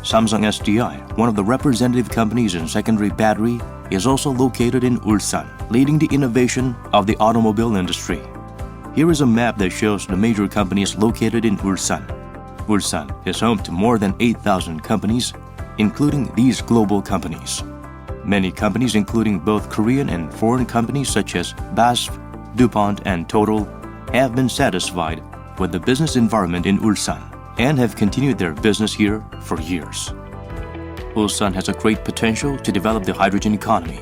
Speaker 7: Samsung SDI, one of the representative companies in secondary battery, is also located in Ulsan, leading the innovation of the automobile industry. Here is a map that shows the major companies located in Ulsan. Ulsan is home to more than 8,000 companies, including these global companies. Many companies, including both Korean and foreign companies such as BASF, DuPont, and Total, have been satisfied with the business environment in Ulsan and have continued their business here for years. Ulsan has a great potential to develop the hydrogen economy.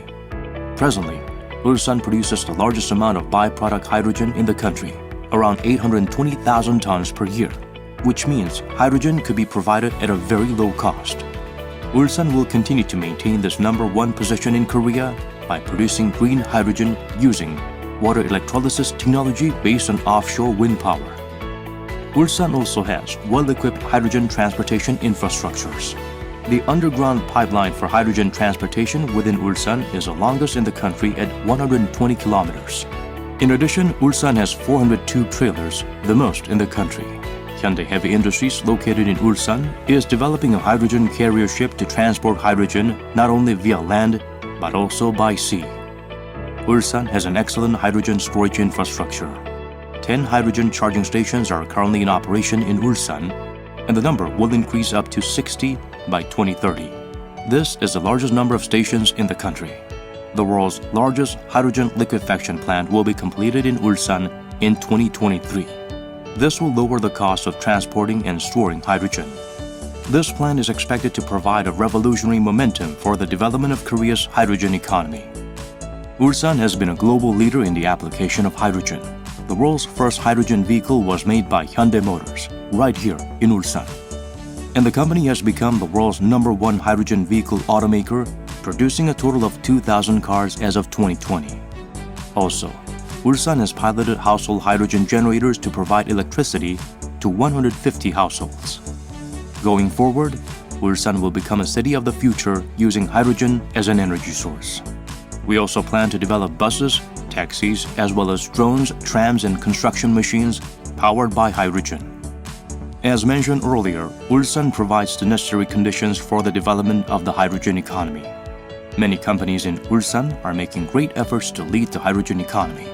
Speaker 7: Presently, Ulsan produces the largest amount of byproduct hydrogen in the country, around 820,000 tons per year, which means hydrogen could be provided at a very low cost. Ulsan will continue to maintain this #1 position in Korea by producing green hydrogen using water electrolysis technology based on offshore wind power. Ulsan also has well-equipped hydrogen transportation infrastructures. The underground pipeline for hydrogen transportation within Ulsan is the longest in the country at 120 kilometers. In addition, Ulsan has 402 trailers, the most in the country. Hyundai Heavy Industries, located in Ulsan, is developing a hydrogen carrier ship to transport hydrogen not only via land, but also by sea. Ulsan has an excellent hydrogen storage infrastructure. 10 hydrogen charging stations are currently in operation in Ulsan, and the number will increase up to 60 by 2030. This is the largest number of stations in the country. The world's largest hydrogen liquefaction plant will be completed in Ulsan in 2023. This will lower the cost of transporting and storing hydrogen. This plant is expected to provide a revolutionary momentum for the development of Korea's hydrogen economy. Ulsan has been a global leader in the application of hydrogen. The world's first hydrogen vehicle was made by Hyundai Motors, right here in Ulsan. And the company has become the world's #1 hydrogen vehicle automaker, producing a total of 2,000 cars as of 2020. Also, Ulsan has piloted household hydrogen generators to provide electricity to 150 households. Going forward, Ulsan will become a city of the future using hydrogen as an energy source. We also plan to develop buses, taxis, as well as drones, trams, and construction machines powered by hydrogen. As mentioned earlier, Ulsan provides the necessary conditions for the development of the hydrogen economy. Many companies in Ulsan are making great efforts to lead the hydrogen economy.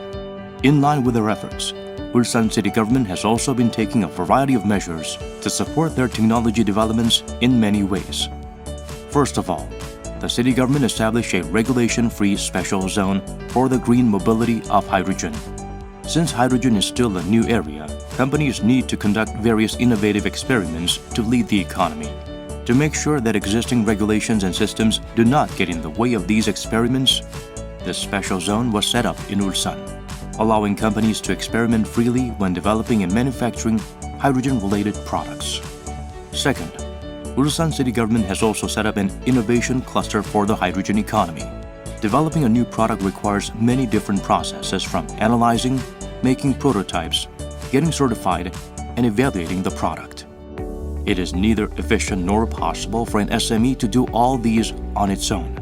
Speaker 7: In line with their efforts, Ulsan city government has also been taking a variety of measures to support their technology developments in many ways. First of all, the city government established a regulation-free special zone for the green mobility of hydrogen. Since hydrogen is still a new area, companies need to conduct various innovative experiments to lead the economy. To make sure that existing regulations and systems do not get in the way of these experiments, this special zone was set up in Ulsan, allowing companies to experiment freely when developing and manufacturing hydrogen-related products. Second, Ulsan city government has also set up an innovation cluster for the hydrogen economy. Developing a new product requires many different processes from analyzing, making prototypes, getting certified, and evaluating the product. It is neither efficient nor possible for an SME to do all these on its own.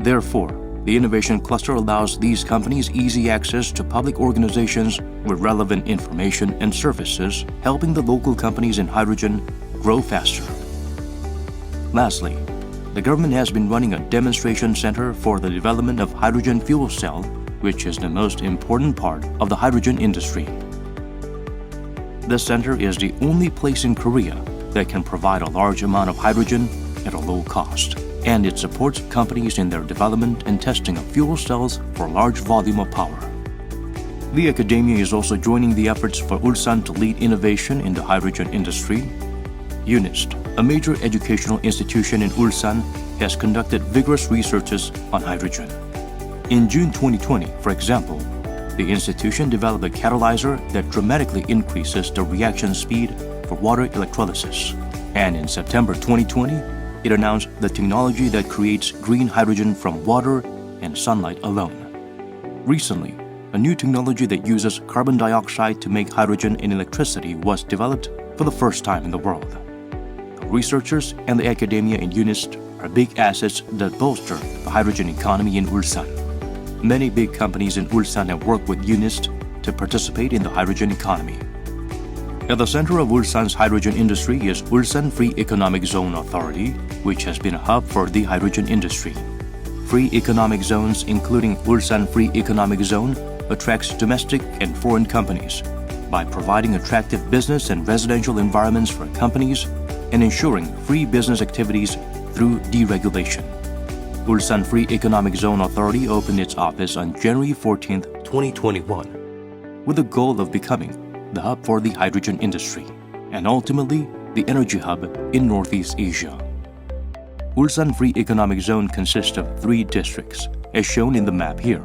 Speaker 7: Therefore, the innovation cluster allows these companies easy access to public organizations with relevant information and services, helping the local companies in hydrogen grow faster. Lastly, the government has been running a demonstration center for the development of hydrogen fuel cell, which is the most important part of the hydrogen industry. This center is the only place in Korea that can provide a large amount of hydrogen at a low cost, and it supports companies in their development and testing of fuel cells for large volume of power. The academia is also joining the efforts for Ulsan to lead innovation in the hydrogen industry. UNIST, a major educational institution in Ulsan, has conducted vigorous researches on hydrogen. In June 2020, for example, the institution developed a catalyzer that dramatically increases the reaction speed for water electrolysis. And in September 2020, it announced the technology that creates green hydrogen from water and sunlight alone. Recently, a new technology that uses carbon dioxide to make hydrogen and electricity was developed for the first time in the world. The researchers and the academia in UNIST are big assets that bolster the hydrogen economy in Ulsan. Many big companies in Ulsan have worked with UNIST to participate in the hydrogen economy. At the center of Ulsan's hydrogen industry is Ulsan Free Economic Zone Authority, which has been a hub for the hydrogen industry. Free economic zones, including Ulsan Free Economic Zone, attracts domestic and foreign companies by providing attractive business and residential environments for companies and ensuring free business activities through deregulation. Ulsan Free Economic Zone Authority opened its office on January 14, 2021, with the goal of becoming the hub for the hydrogen industry and ultimately the energy hub in Northeast Asia. Ulsan Free Economic Zone consists of 3 districts, as shown in the map here: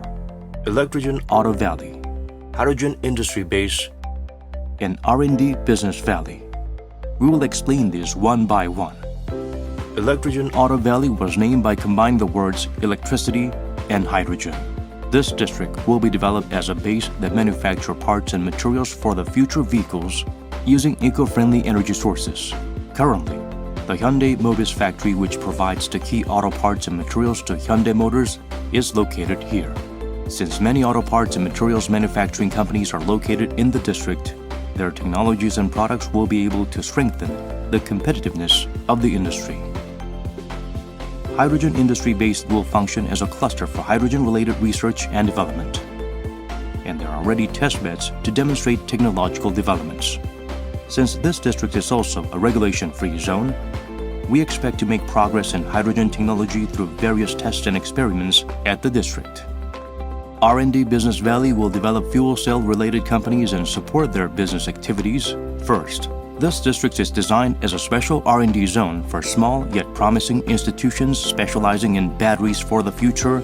Speaker 7: Electrogen Auto Valley, Hydrogen Industry Base, and R&D Business Valley. We will explain these one by one. Electrogen Auto Valley was named by combining the words electricity and hydrogen. This district will be developed as a base that manufactures parts and materials for the future vehicles using eco-friendly energy sources. Currently, the Hyundai Mobis factory, which provides the key auto parts and materials to Hyundai Motors, is located here. Since many auto parts and materials manufacturing companies are located in the district, their technologies and products will be able to strengthen the competitiveness of the industry. Hydrogen Industry Base will function as a cluster for hydrogen-related research and development. And there are already test beds to demonstrate technological developments. Since this district is also a regulation-free zone, we expect to make progress in hydrogen technology through various tests and experiments at the district. R&D Business Valley will develop fuel cell-related companies and support their business activities. First, this district is designed as a special R&D zone for small yet promising institutions specializing in batteries for the future,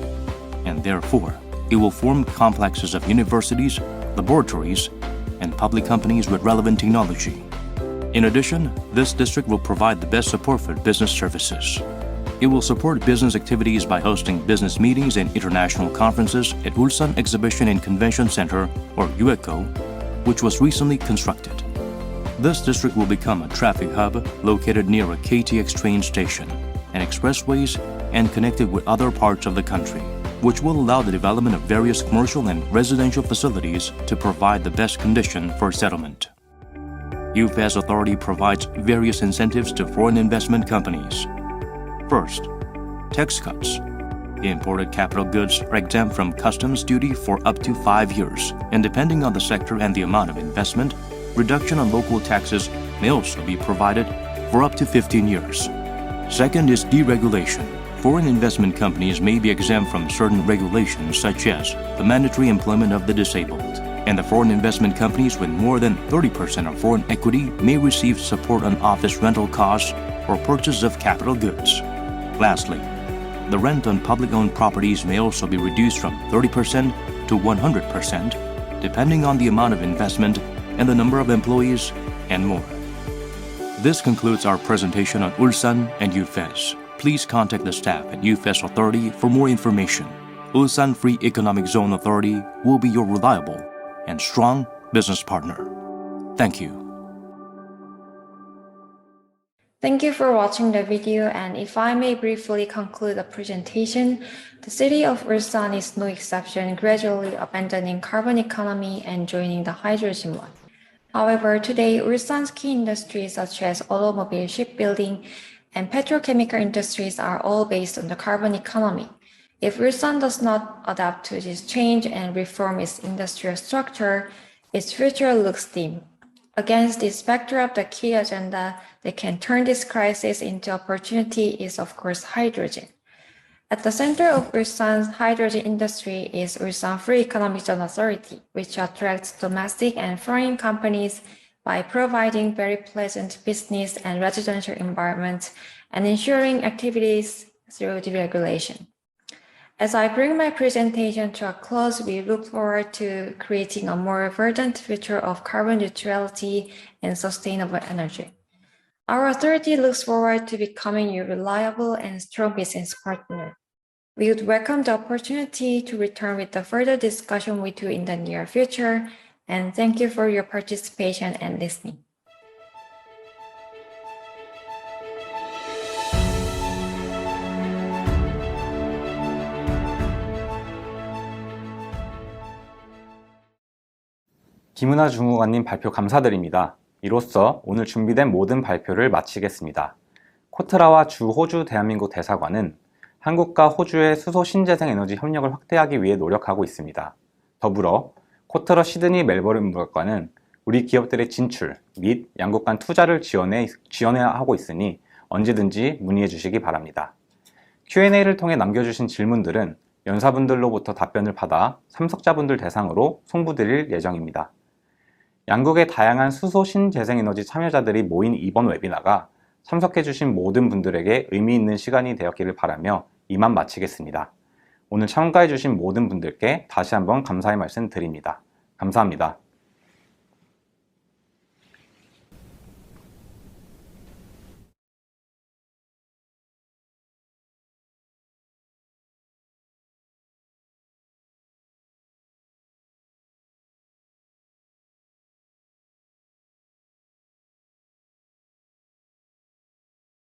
Speaker 7: and therefore, it will form complexes of universities, laboratories, and public companies with relevant technology. In addition, this district will provide the best support for business services. It will support business activities by hosting business meetings and international conferences at Ulsan Exhibition and Convention Center, or UECO, which was recently constructed. This district will become a traffic hub located near a KTX train station and expressways and connected with other parts of the country, which will allow the development of various commercial and residential facilities to provide the best condition for settlement. UFAS authority provides various incentives to foreign investment companies. First, tax cuts. Imported capital goods are exempt from customs duty for up to 5 years, and depending on the sector and the amount of investment, reduction on local taxes may also be provided for up to 15 years. Second is deregulation. Foreign investment companies may be exempt from certain regulations such as the mandatory employment of the disabled, and the foreign investment companies with more than 30% of foreign equity may receive support on office rental costs or purchase of capital goods. Lastly, the rent on public-owned properties may also be reduced from 30% to 100%, depending on the amount of investment and the number of employees, and more. This concludes our presentation on Ulsan and UFAS. Please contact the staff at UFAS Authority for more information. Ulsan Free Economic Zone Authority will be your reliable and strong business partner. Thank you.
Speaker 6: Thank you for watching the video, and if I may briefly conclude the presentation, the city of Ulsan is no exception, gradually abandoning carbon economy and joining the hydrogen one. However, today, Ulsan's key industries such as automobile, shipbuilding, and petrochemical industries are all based on the carbon economy. If Ulsan does not adapt to this change and reform its industrial structure, its future looks dim. Against this backdrop, the key agenda that can turn this crisis into opportunity is, of course, hydrogen. At the center of Ulsan's hydrogen industry is Ulsan Free Economic Zone Authority, which attracts domestic and foreign companies by providing very pleasant business and residential environments and ensuring activities through deregulation. As I bring my presentation to a close, we look forward to creating a more verdant future of carbon neutrality and sustainable energy. Our authority looks forward to becoming your reliable and strong business partner. We would welcome the opportunity to return with a further discussion with you in the near future, and thank you for your participation and listening.
Speaker 1: 김은하 주무관님 발표 감사드립니다. 이로써 오늘 준비된 모든 발표를 마치겠습니다. 코트라와 주 호주 대한민국 대사관은 한국과 호주의 수소 신재생 에너지 협력을 확대하기 위해 노력하고 있습니다. 더불어 코트라 시드니 멜버른 무역관은 우리 기업들의 진출 및 양국 간 투자를 지원해야 하고 있으니 언제든지 문의해 주시기 바랍니다. Q&A를 통해 남겨주신 질문들은 연사분들로부터 답변을 받아 참석자분들 대상으로 송부드릴 예정입니다. 양국의 다양한 수소 신재생에너지 참여자들이 모인 이번 웨비나가 참석해주신 모든 분들에게 의미 있는 시간이 되었기를 바라며 이만 마치겠습니다. 오늘 참가해주신 모든 분들께 다시 한번 감사의 말씀 드립니다. 감사합니다.